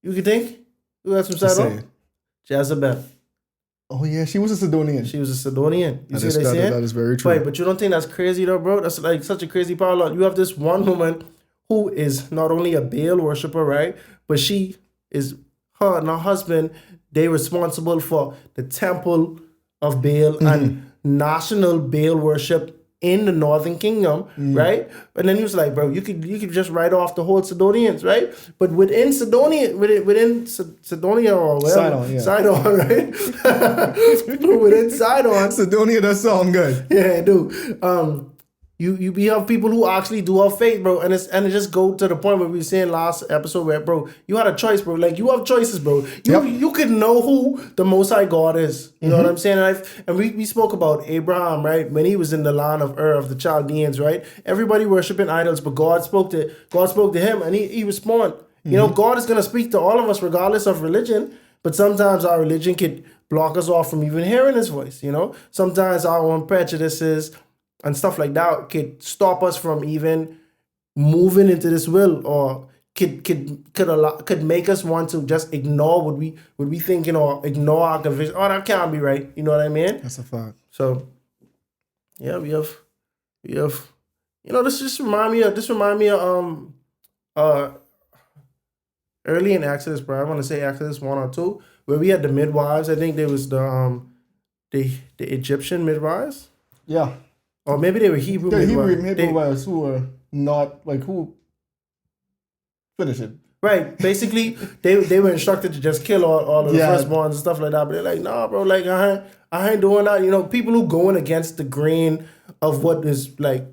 You can think? Who else from Sidon? Jezebel. Oh yeah, she was a Sidonian. She was a Sidonian. You see what I'm That saying? is very true. Right, but you don't think that's crazy though, bro? That's like such a crazy parallel. You have this one woman who is not only a Baal worshiper, right? But she is, her and her husband, they responsible for the temple of Baal and national Baal worship in the Northern Kingdom, right? And then he was like, bro, you could just write off the whole Sidonians, right? But within Sidonia or whatever, Sidon, right? Within Sidon, Sidonia does sound good. yeah, dude. You have people who actually do have faith, bro, and it just go to the point where we were saying last episode where, bro, you had a choice, bro. Like you have choices, bro. You could know who the Most High God is. You know what I'm saying? And we spoke about Abraham, right? When he was in the land of Ur of the Chaldeans, right? Everybody worshiping idols, but God spoke to him, and he responded. You know, God is gonna speak to all of us regardless of religion, but sometimes our religion could block us off from even hearing His voice. You know, sometimes our own prejudices and stuff like that could stop us from even moving into this will, or could make us want to just ignore what we thinking, or ignore our conviction. Oh, that can't be right. You know what I mean? That's a fact. So, yeah, we have. You know, this remind me of early in Exodus, bro. I want to say Exodus 1 or 2, where we had the midwives. I think there was the Egyptian midwives. Yeah. Or maybe they were Hebrew midwives. Hebrew midwives who were not, like, who... Finish it. Right. Basically, they were instructed to just kill all of the Yeah. firstborns and stuff like that. But they're like, nah, bro, like I ain't doing that. You know, people who going against the grain of what is like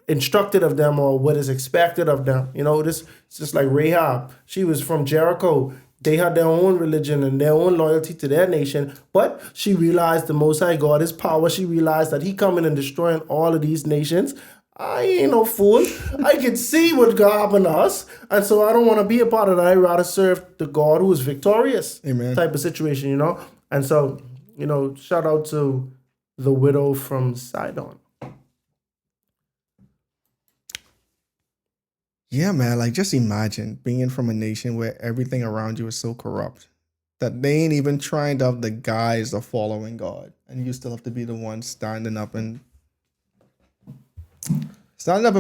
instructed of them or what is expected of them. You know, it's just like Rahab. She was from Jericho. They had their own religion and their own loyalty to their nation, but she realized the Most High God is power. She realized that He coming and destroying all of these nations. I ain't no fool. I can see what God happened to us, and so I don't want to be a part of that. I'd rather serve the God who is victorious. Amen. Type of situation, you know. And so, you know, shout out to the widow from Sidon. Yeah, man. Like, just imagine being from a nation where everything around you is so corrupt that they ain't even trying to have the guise of following God, and you still have to be the one standing up and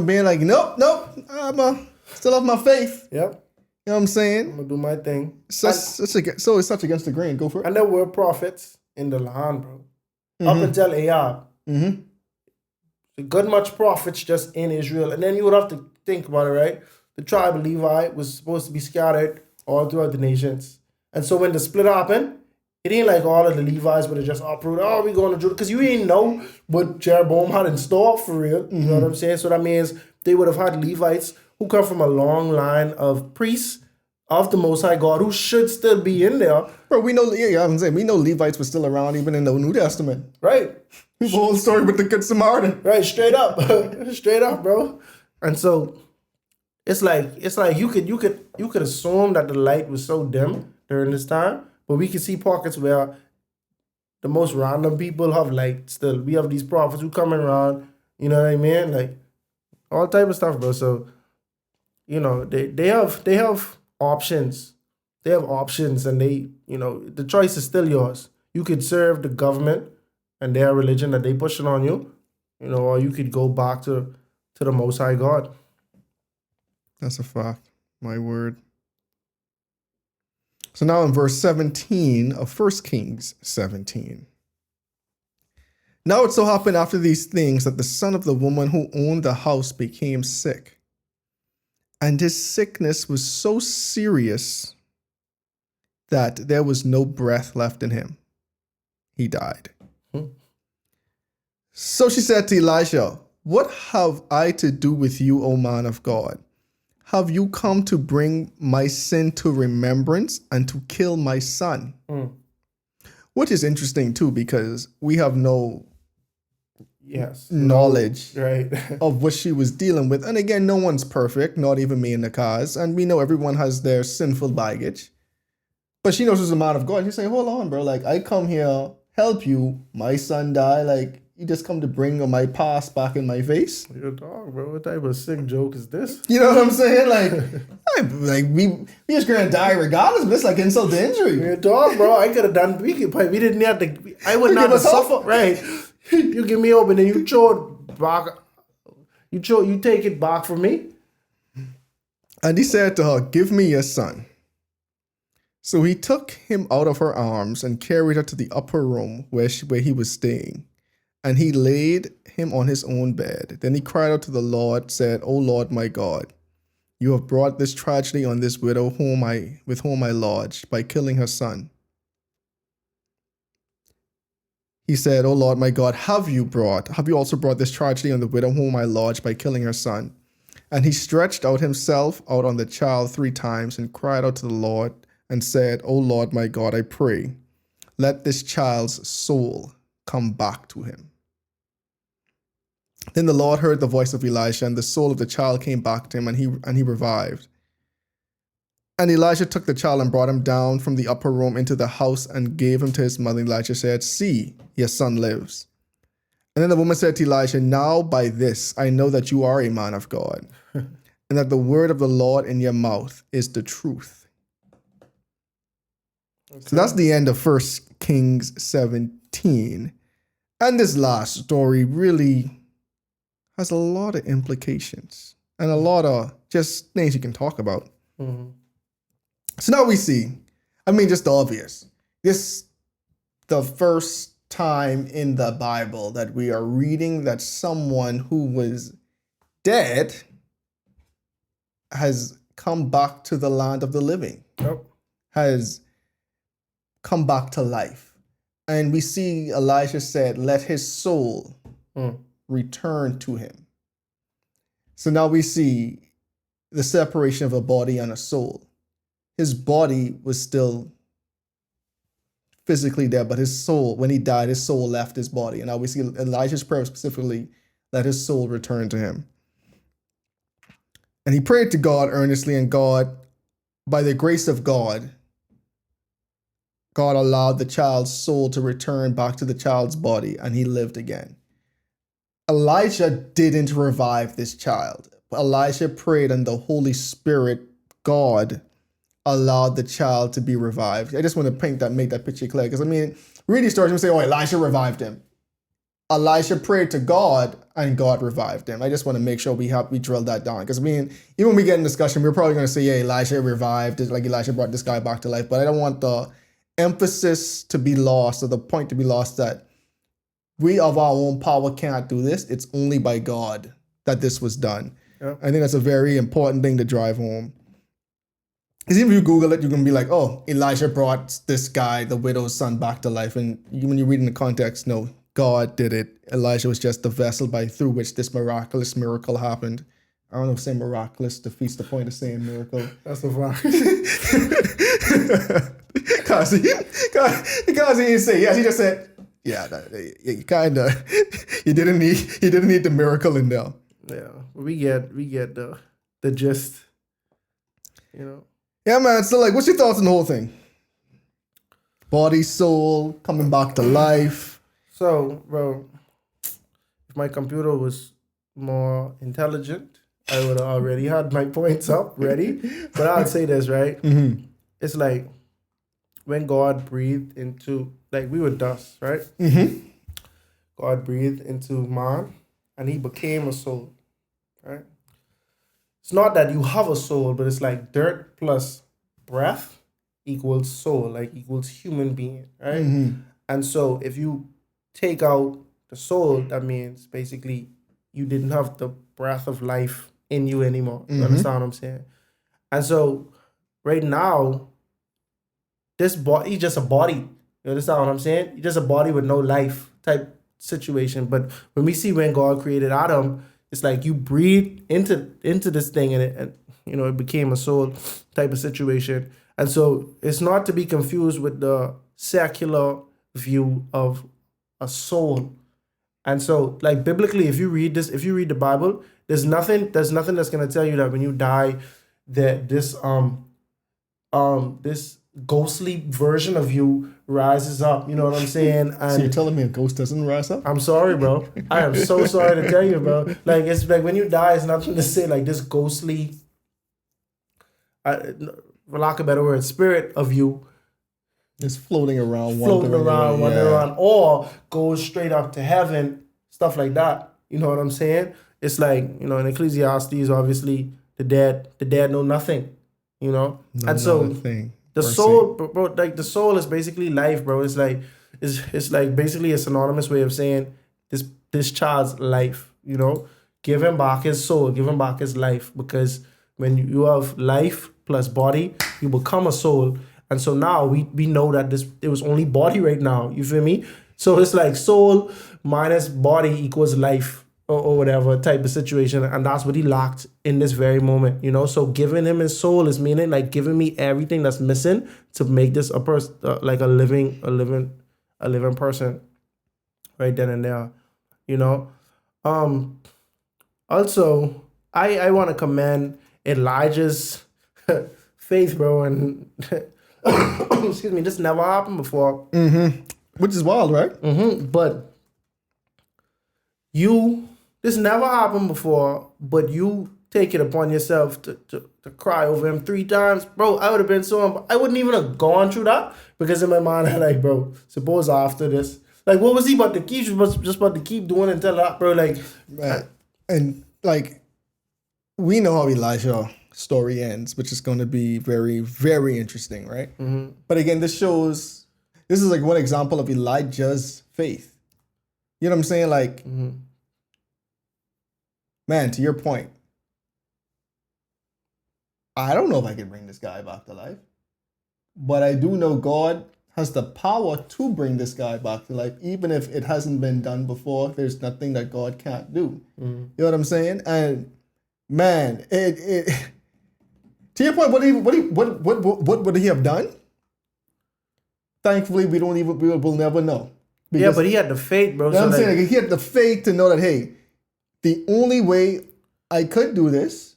being like, nope, I'm still have my faith. Yep, You know what I'm saying? I'm gonna do my thing. So it's such against the grain. Go for it. And there were prophets in the land, bro. Up until Ahab. Mm-hmm. The good much prophets just in Israel. And then you would have to think about it, right? The tribe of Levi was supposed to be scattered all throughout the nations. And so when the split happened, it ain't like all of the Levites would have just uprooted, oh, we going to Judah. Because you ain't know what Jeroboam had in store for real. You know what I'm saying? So that means they would have had Levites who come from a long line of priests of the Most High God who should still be in there. Bro, we know, I'm saying, we know Levites were still around even in the New Testament. Right. The whole story with the Good Samaritan. Right, straight up. Straight up, bro. And so it's like you could assume that the light was so dim during this time, but we can see pockets where the most random people have light still. We have these prophets who coming around, you know what I mean? Like all type of stuff, bro. So, you know, they have options. They have options and they, you know, the choice is still yours. You could serve the government and their religion that they pushing on you, you know, or you could go back to the Most High God. That's a fact. My word. So now in verse 17 of 1 Kings 17. Now it so happened after these things that the son of the woman who owned the house became sick. And his sickness was so serious that there was no breath left in him. He died. So she said to Elijah, what have I to do with you, O man of God? Have you come to bring my sin to remembrance and to kill my son? Which is interesting too, because we have no knowledge Right. of what she was dealing with. And again, no one's perfect, not even me and Nakhaz. And we know everyone has their sinful baggage. But she knows she's a man of God. She's saying, hold on, bro. Like, I come here, help you. My son died. Like, you just come to bring my past back in my face. Your dog, bro. What type of sick joke is this? You know what I'm saying? Like we just gonna die regardless, but it's like insult to injury. Your dog, bro. I could have done. We didn't have to. I would not have suffered. Right. You give me over, then you throw it back. You take it back from me. And he said to her, give me your son. So he took him out of her arms and carried her to the upper room where he was staying. And he laid him on his own bed. Then he cried out to the Lord, said, O Lord, my God, you have brought this tragedy on this widow with whom I lodged by killing her son. He said, O Lord, my God, have you also brought this tragedy on the widow whom I lodged by killing her son? And he stretched out himself out on the child 3 times and cried out to the Lord and said, O Lord, my God, I pray, let this child's soul come back to him. Then the Lord heard the voice of Elisha, and the soul of the child came back to him, and he revived. And Elijah took the child and brought him down from the upper room into the house and gave him to his mother. Elijah said, see, your son lives. And then the woman said to Elijah, now by this I know that you are a man of God, and that the word of the Lord in your mouth is the truth. Okay. So that's the end of 1 Kings 17. And this last story really has a lot of implications and a lot of just things you can talk about. Mm-hmm. So now we see, just the obvious. This the first time in the Bible that we are reading that someone who was dead has come back to the land of the living, has come back to life. And we see Elijah said, let his soul return to him. So now we see the separation of a body and a soul. His body was still physically there, but his soul, when he died, his soul left his body. And now we see Elijah's prayer specifically, let his soul return to him. And he prayed to God earnestly, and God, by the grace of God, God allowed the child's soul to return back to the child's body, and he lived again. Elijah didn't revive this child. Elijah prayed, and the Holy Spirit, God, allowed the child to be revived. I just want to make that picture clear, because I mean, read these stories and say, oh, Elijah revived him. Elijah prayed to God, and God revived him. I just want to make sure we drill that down, because I mean, even when we get in discussion, we're probably going to say, yeah, Elijah revived, like Elijah brought this guy back to life, but I don't want the emphasis to be lost, or the point to be lost, that we of our own power cannot do this. It's only by God that this was done. Yep. I think that's a very important thing to drive home. Because even if you Google it, you're going to be like, oh, Elijah brought this guy, the widow's son, back to life. And when you read in the context, no, God did it. Elijah was just the vessel through which this miraculous miracle happened. I don't know if saying miraculous defeats the point of saying miracle. That's a fact. Because he didn't say yes. He just said, yeah, you kind of, you didn't need the miracle in there. Yeah, we get the gist, you know. Yeah, man. So, like, what's your thoughts on the whole thing? Body, soul, coming back to life. So, bro, if my computer was more intelligent, I would have already had my points up ready. But I'll say this, right? Mm-hmm. It's like when God breathed into, like, we were dust, right? Mm-hmm. God breathed into man, and he became a soul, right? It's not that you have a soul, but it's like dirt plus breath equals soul, like equals human being, right? Mm-hmm. And so if you take out the soul, that means basically you didn't have the breath of life in you anymore. You understand what I'm saying? And so right now, this body is just a body. You understand what I'm saying? It's just a body with no life type situation. But when God created Adam, it's like you breathe into this thing, and it became a soul type of situation. And so it's not to be confused with the secular view of a soul. And so, like, biblically, if you read the Bible, there's nothing that's gonna tell you that when you die, that this ghostly version of you rises up. You know what I'm saying? And so you're telling me a ghost doesn't rise up? I'm sorry, bro. I am so sorry to tell you, bro. Like, it's like when you die, it's nothing to say like this ghostly, for lack of a better word, spirit of you is floating around, wandering around, or goes straight up to heaven, stuff like that. You know what I'm saying? It's like, in Ecclesiastes, obviously, the dead know nothing, and so nothing. The soul, bro, like the soul is basically life, bro. It's like basically a synonymous way of saying this child's life, Give him back his soul, give him back his life, because when you have life plus body, you become a soul. And so now we know that it was only body right now. You feel me? So it's like soul minus body equals life, or whatever type of situation. And that's what he lacked in this very moment, So giving him his soul is meaning like giving me everything that's missing to make this a person, like a living person right then and there, Also, I want to commend Elijah's faith, bro. And excuse me, this never happened before. Mm-hmm. Which is wild, right? Mm-hmm. But this never happened before, but you take it upon yourself to cry over him 3 times. Bro, I would have been I wouldn't even have gone through that, because in my mind, I'm like, bro, suppose after this, like, what was he about to keep? He was just about to keep doing until that, bro, like. And, like, we know how Elijah's story ends, which is going to be very, very interesting, right? Mm-hmm. But again, this is like one example of Elijah's faith. You know what I'm saying? Like, man, to your point, I don't know if I can bring this guy back to life, but I do know God has the power to bring this guy back to life, even if it hasn't been done before. There's nothing that God can't do. You know what I'm saying? And man, it to your point, what would he have done? Thankfully, we will never know. Yeah, but he had the faith, bro. You know what I'm saying? Like, he had the faith to know that, hey, the only way I could do this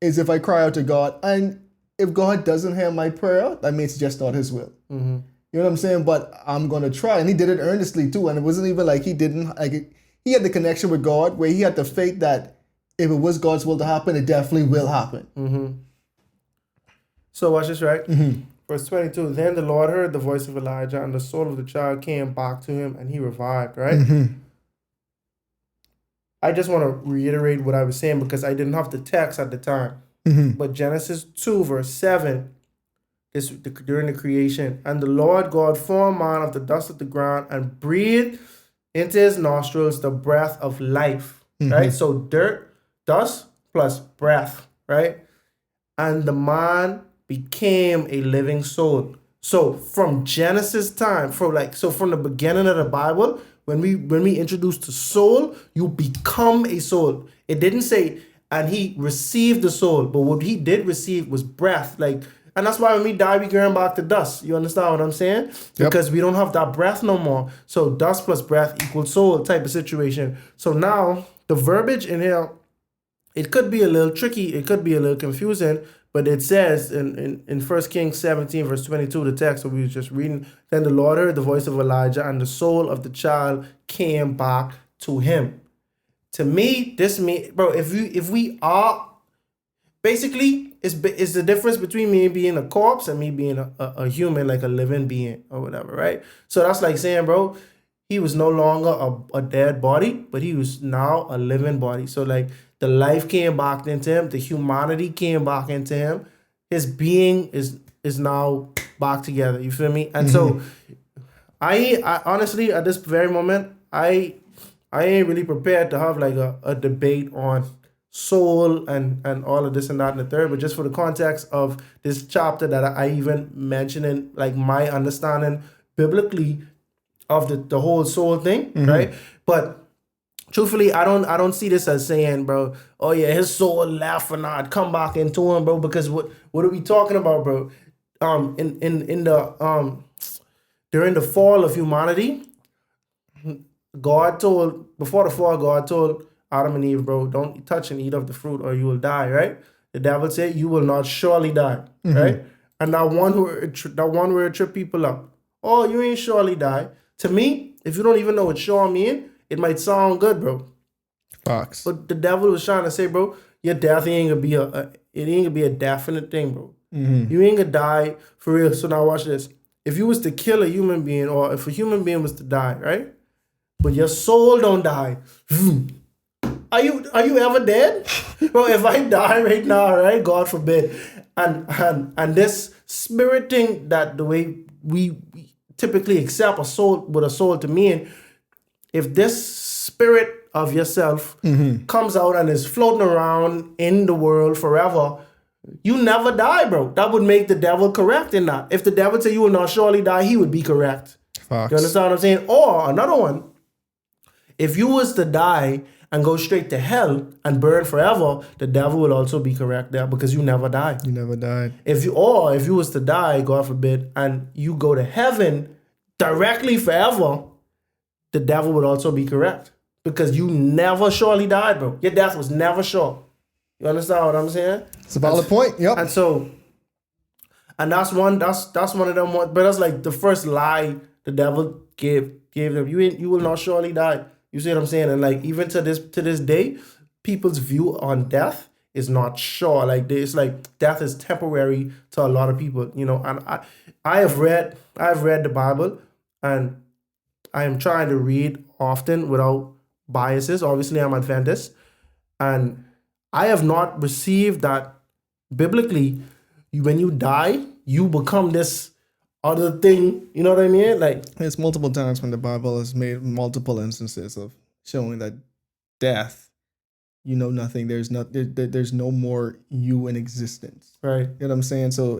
is if I cry out to God. And if God doesn't hear my prayer, that means it's just not his will. Mm-hmm. You know what I'm saying? But I'm going to try. And he did it earnestly too. And it wasn't even like he didn't, like, he had the connection with God where he had the faith that if it was God's will to happen, it definitely will happen. Mm-hmm. So watch this, right? Mm-hmm. Verse 22, then the Lord heard the voice of Elijah, and the soul of the child came back to him, and he revived, right? Mm-hmm. I just want to reiterate what I was saying because I didn't have the text at the time. Mm-hmm. But Genesis 2, verse 7, is during the creation. And the Lord God formed man of the dust of the ground and breathed into his nostrils the breath of life, right? So dirt, dust plus breath, right? And the man became a living soul. So from Genesis time, from the beginning of the Bible, when we introduce the soul, you become a soul. It didn't say, and he received the soul, but what he did receive was breath. And that's why when we die, we going back to dust. You understand what I'm saying? Yep. Because we don't have that breath no more. So dust plus breath equals soul type of situation. So now the verbiage in here, it could be a little tricky. It could be a little confusing. But it says in 1 Kings 17, verse 22, the text that we were just reading, then the Lord heard the voice of Elijah, and the soul of the child came back to him. To me, this means, bro, if we are, basically, it's the difference between me being a corpse and me being a human, like a living being or whatever, right? So that's like saying, bro, he was no longer a dead body, but he was now a living body. So the life came back into him. The humanity came back into him. His being is now back together. You feel me? And so I honestly, at this very moment, I ain't really prepared to have a debate on soul and all of this and that and the third. But just for the context of this chapter that I even mentioned in my understanding biblically of the whole soul thing, right? But truthfully, I don't see this as saying, bro, oh yeah, his soul left or not, come back into him, bro. Because what are we talking about, bro? In the during the fall of humanity, before the fall, God told Adam and Eve, bro, don't touch and eat of the fruit or you will die, right? The devil said, you will not surely die, right? And that one word trip people up. Oh, you ain't surely die. To me, if you don't even know what sure mean, it might sound good, bro. Fox. But the devil was trying to say, bro, your death ain't gonna be a definite thing, bro. You ain't gonna die for real. So now watch this. If you was to kill a human being, or if a human being was to die, right? But your soul don't die. Are you ever dead? Bro, if I die right now, right? God forbid. And this spirit thing that the way we typically accept a soul to mean, if this spirit of yourself comes out and is floating around in the world forever, you never die, bro. That would make the devil correct in that. If the devil say you will not surely die, he would be correct. Fox. You understand what I'm saying? Or another one, if you was to die and go straight to hell and burn forever, the devil will also be correct there because you never died. You never died. If you was to die, God forbid, and you go to heaven directly forever, the devil would also be correct because you never surely died, bro. Your death was never sure. You understand what I'm saying? It's a valid point. Yep. And so, and that's one of them. But that's like the first lie the devil gave them. You will not surely die. You see what I'm saying? And even to this day, people's view on death is not sure. It's like death is temporary to a lot of people, you know. And I've read the Bible, and I am trying to read often without biases. Obviously, I'm Adventist, and I have not received that biblically. When you die, you become this other thing. You know what I mean? There's multiple times when the Bible has made multiple instances of showing that death you know nothing. There's there's no more you in existence. Right. You know what I'm saying? So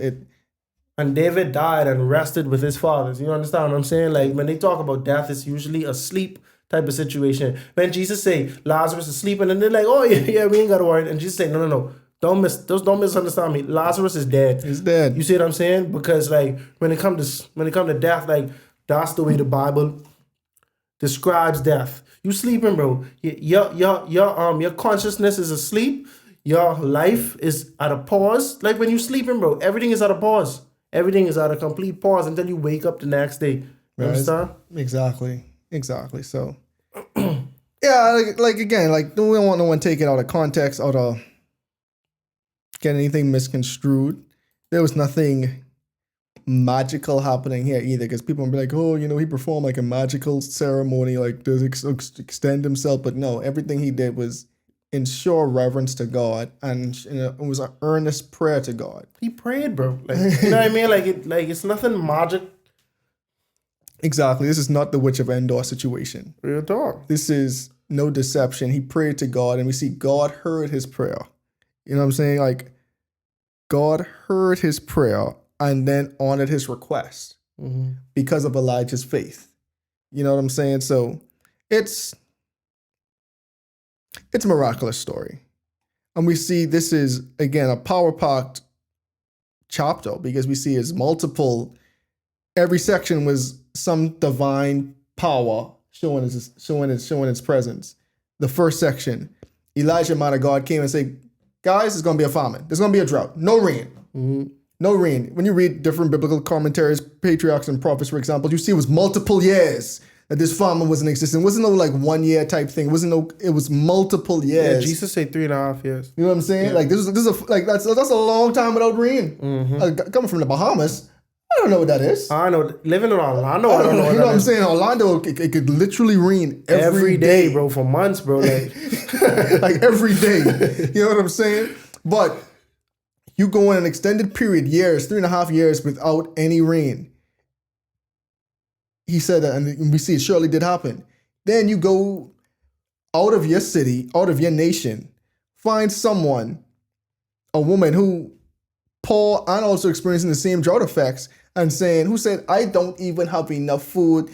And David died and rested with his fathers. You understand what I'm saying? Like when they talk about death, it's usually a sleep type of situation. When Jesus say Lazarus is sleeping, and they're like, oh yeah, we ain't gotta worry. And Jesus say, no. Don't misunderstand me. Lazarus is dead. He's dead. You see what I'm saying? Because like when it comes to death, like that's the way the Bible describes death. You sleeping, bro. Your consciousness is asleep. Your life is at a pause. Like when you sleeping, bro, everything is at a pause. Everything is at a complete pause until you wake up the next day. You understand? Exactly. So yeah, like again, like we don't want no one taking out of context or to get anything misconstrued. There was nothing magical happening here either, because people will be like, oh, he performed like a magical ceremony, like to extend himself. But no, everything he did was in sure reverence to God, and it was an earnest prayer to God. He prayed, bro. Like, you know what I mean? Like it's nothing magic. Exactly. This is not the Witch of Endor situation. Real talk. This is no deception. He prayed to God, and we see God heard his prayer. You know what I'm saying? Like, God heard his prayer and then honored his request because of Elijah's faith. You know what I'm saying? So it's a miraculous story. And we see this is, again, a power-packed chapter, because we see it's multiple. Every section was some divine power showing its presence. The first section, Elijah, man of God, came and said, guys, there's going to be a famine. There's going to be a drought. No rain. No rain. When you read different biblical commentaries, patriarchs and prophets, for example, you see it was multiple years that this famine was in existence. It wasn't no like 1 year type thing. It was multiple years. Yeah, Jesus said 3.5 years. You know what I'm saying? Yeah. Like this is that's a long time without rain. Coming from the Bahamas, I don't know what that is. I know. Living in Orlando, I don't know what you know that what I'm is. saying? Orlando, it could literally rain every day, bro, for months, bro. Like, like every day. You know what I'm saying? But you go in an extended period, years, 3.5 years without any rain. He said that, and we see it surely did happen. Then you go out of your city, out of your nation, find someone, a woman who poor and also experiencing the same drought effects, and who said, I don't even have enough food.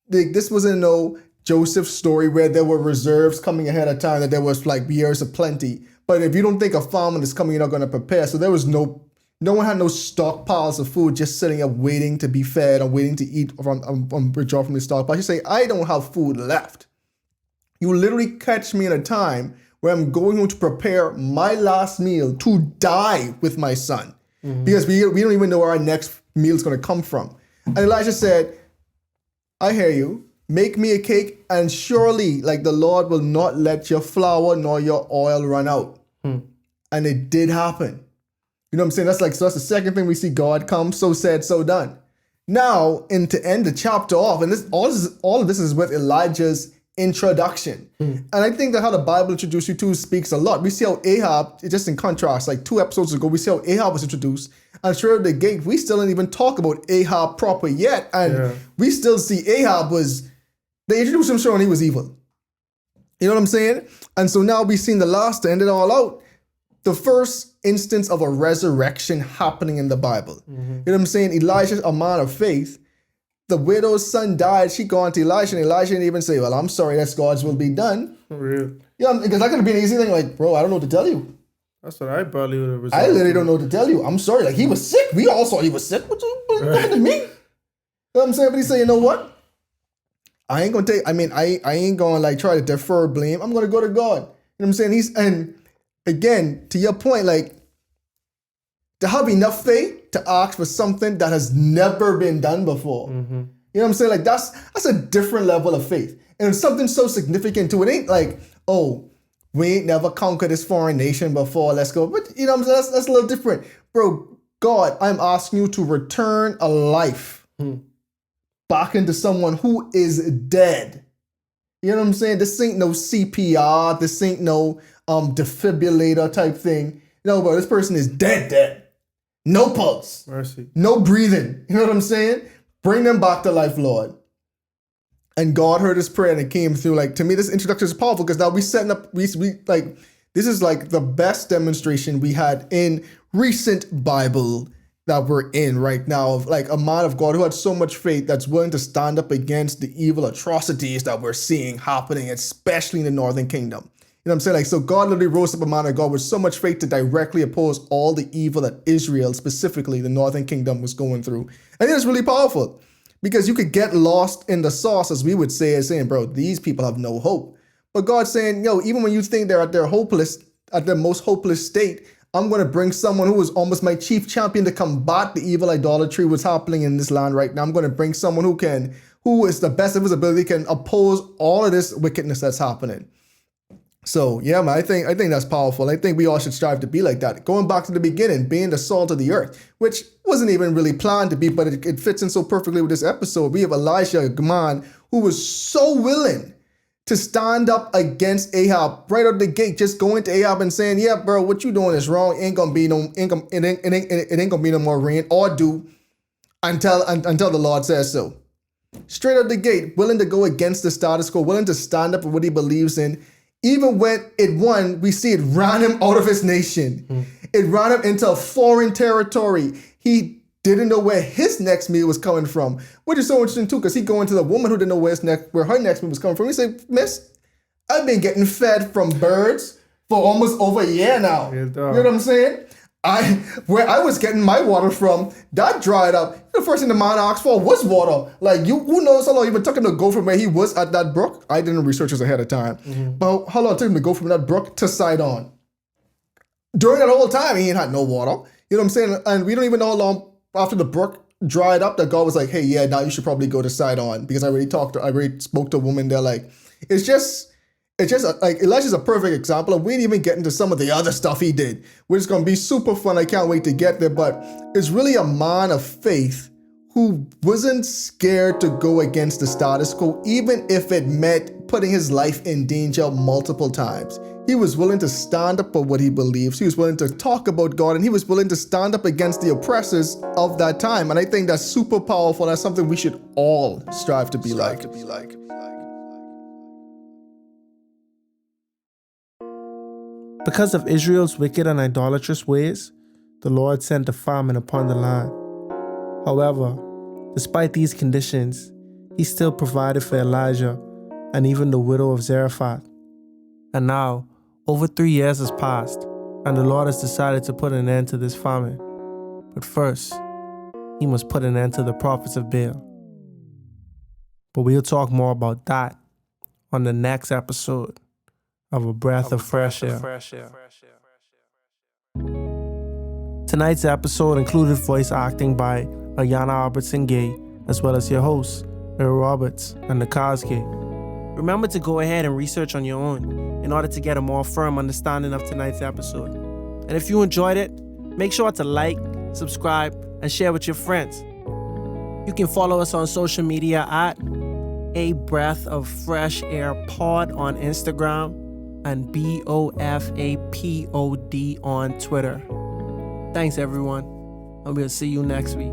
This wasn't no Joseph story where there were reserves coming ahead of time, that there was like years of plenty. But if you don't think a famine is coming, you're not going to prepare. So there was no one had no stockpiles of food just sitting up waiting to be fed or waiting to eat from withdraw from the stockpile. You say, I don't have food left. You literally catch me in a time where I'm going to prepare my last meal to die with my son. Because we don't even know where our next meal is going to come from. And Elijah said, I hear you. Make me a cake, and surely, like, the Lord will not let your flour nor your oil run out. And it did happen. You know what I'm saying? That's the second thing we see God come, so said, so done. Now, and to end the chapter off, and all of this is with Elijah's introduction. And I think that how the Bible introduced you to speaks a lot. We see how Ahab, just in contrast, like 2 episodes ago, we see how Ahab was introduced. And straight out the gate, we still didn't even talk about Ahab proper yet. And we still see Ahab they introduced him showing he was evil. You know what I'm saying? And so now we've seen the last to end it all out. The first instance of a resurrection happening in the Bible. You know what I'm saying? Elijah, a man of faith, the widow's son died. She gone to Elijah, and Elijah didn't even say, well, I'm sorry, that's God's will be done. For real. Yeah, because that could be an easy thing. Like, bro, I don't know what to tell you. That's what I probably would have resolved. I literally don't know what to tell you. I'm sorry. Like, he was sick. We all saw he was sick. What you coming to me? You know what I'm saying? But he said, you know what? I ain't going to I ain't going to like try to defer blame. I'm going to go to God. You know what I'm saying? And again, to your point, like, to have enough faith to ask for something that has never been done before. You know what I'm saying? Like, that's a different level of faith. And it's something so significant to it. Ain't like, oh, we ain't never conquered this foreign nation before, let's go. But you know what I'm saying? That's a little different. Bro, God, I'm asking you to return a life back into someone who is dead. You know what I'm saying? This ain't no CPR. This ain't no defibrillator type thing. No, bro, this person is dead. No pulse. Mercy. No breathing. You know what I'm saying? Bring them back to life, Lord. And God heard his prayer and it came through. Like, to me, this introduction is powerful because now we setting up, we like, This is like the best demonstration we had in recent Bible that we're in right now, of like a man of God who had so much faith that's willing to stand up against the evil atrocities that we're seeing happening, especially in the Northern Kingdom. You know what I'm saying? Like, so God literally rose up a man of God with so much faith to directly oppose all the evil that Israel, specifically the Northern Kingdom, was going through. I think it's really powerful because you could get lost in the sauce, as we would say, as saying, bro, these people have no hope. But God's saying, yo, even when you think they're at their hopeless, at their most hopeless state, I'm going to bring someone who is almost my chief champion to combat the evil idolatry what's happening in this land right now. I'm going to bring someone who is the best of his ability, can oppose all of this wickedness that's happening. So yeah, man, I think that's powerful. I think we all should strive to be like that. Going back to the beginning, being the salt of the earth, which wasn't even really planned to be, but it fits in so perfectly with this episode. We have Elijah, a man who was so willing to stand up against Ahab right out the gate, just going to Ahab and saying, "Yeah, bro, what you doing is wrong. It ain't gonna be no more rain or dew until the Lord says so." Straight out the gate, willing to go against the status quo, willing to stand up for what he believes in. Even when it won, we see it ran him out of his nation. It ran him into a foreign territory. He didn't know where his next meal was coming from, which is so interesting too, because he going to the woman who didn't know where her next meal was coming from. He said, "Miss, I've been getting fed from birds for almost over a year now." You know what I'm saying? Where I was getting my water from, that dried up. The first thing the man asked for was water. Like, who knows how long even took him to go from where he was at that brook? I didn't research this ahead of time. But how long it took him to go from that brook to Sidon? During that whole time, he ain't had no water. You know what I'm saying? And we don't even know how long after the brook dried up that God was like, "Hey, yeah, now you should probably go to Sidon," because I already spoke to a woman there. Like, it's just like Elijah's a perfect example, and we didn't even get into some of the other stuff he did, which is going to be super fun. I can't wait to get there. But it's really a man of faith who wasn't scared to go against the status quo, even if it meant putting his life in danger multiple times. He was willing to stand up for what he believes. He was willing to talk about God, and he was willing to stand up against the oppressors of that time. And I think that's super powerful. That's something we should all strive to be like. Because of Israel's wicked and idolatrous ways, the Lord sent a famine upon the land. However, despite these conditions, he still provided for Elijah and even the widow of Zarephath. And now, over 3 years has passed, and the Lord has decided to put an end to this famine. But first, he must put an end to the prophets of Baal. But we'll talk more about that on the next episode of A Breath of Fresh Air. Tonight's episode included voice acting by Ayana Albertson-Gay, as well as your hosts, Earl Roberts and Nakhaz. Remember to go ahead and research on your own in order to get a more firm understanding of tonight's episode. And if you enjoyed it, make sure to like, subscribe, and share with your friends. You can follow us on social media at A Breath of Fresh Air Pod on Instagram and BOFAPOD on Twitter. Thanks everyone, and we'll see you next week.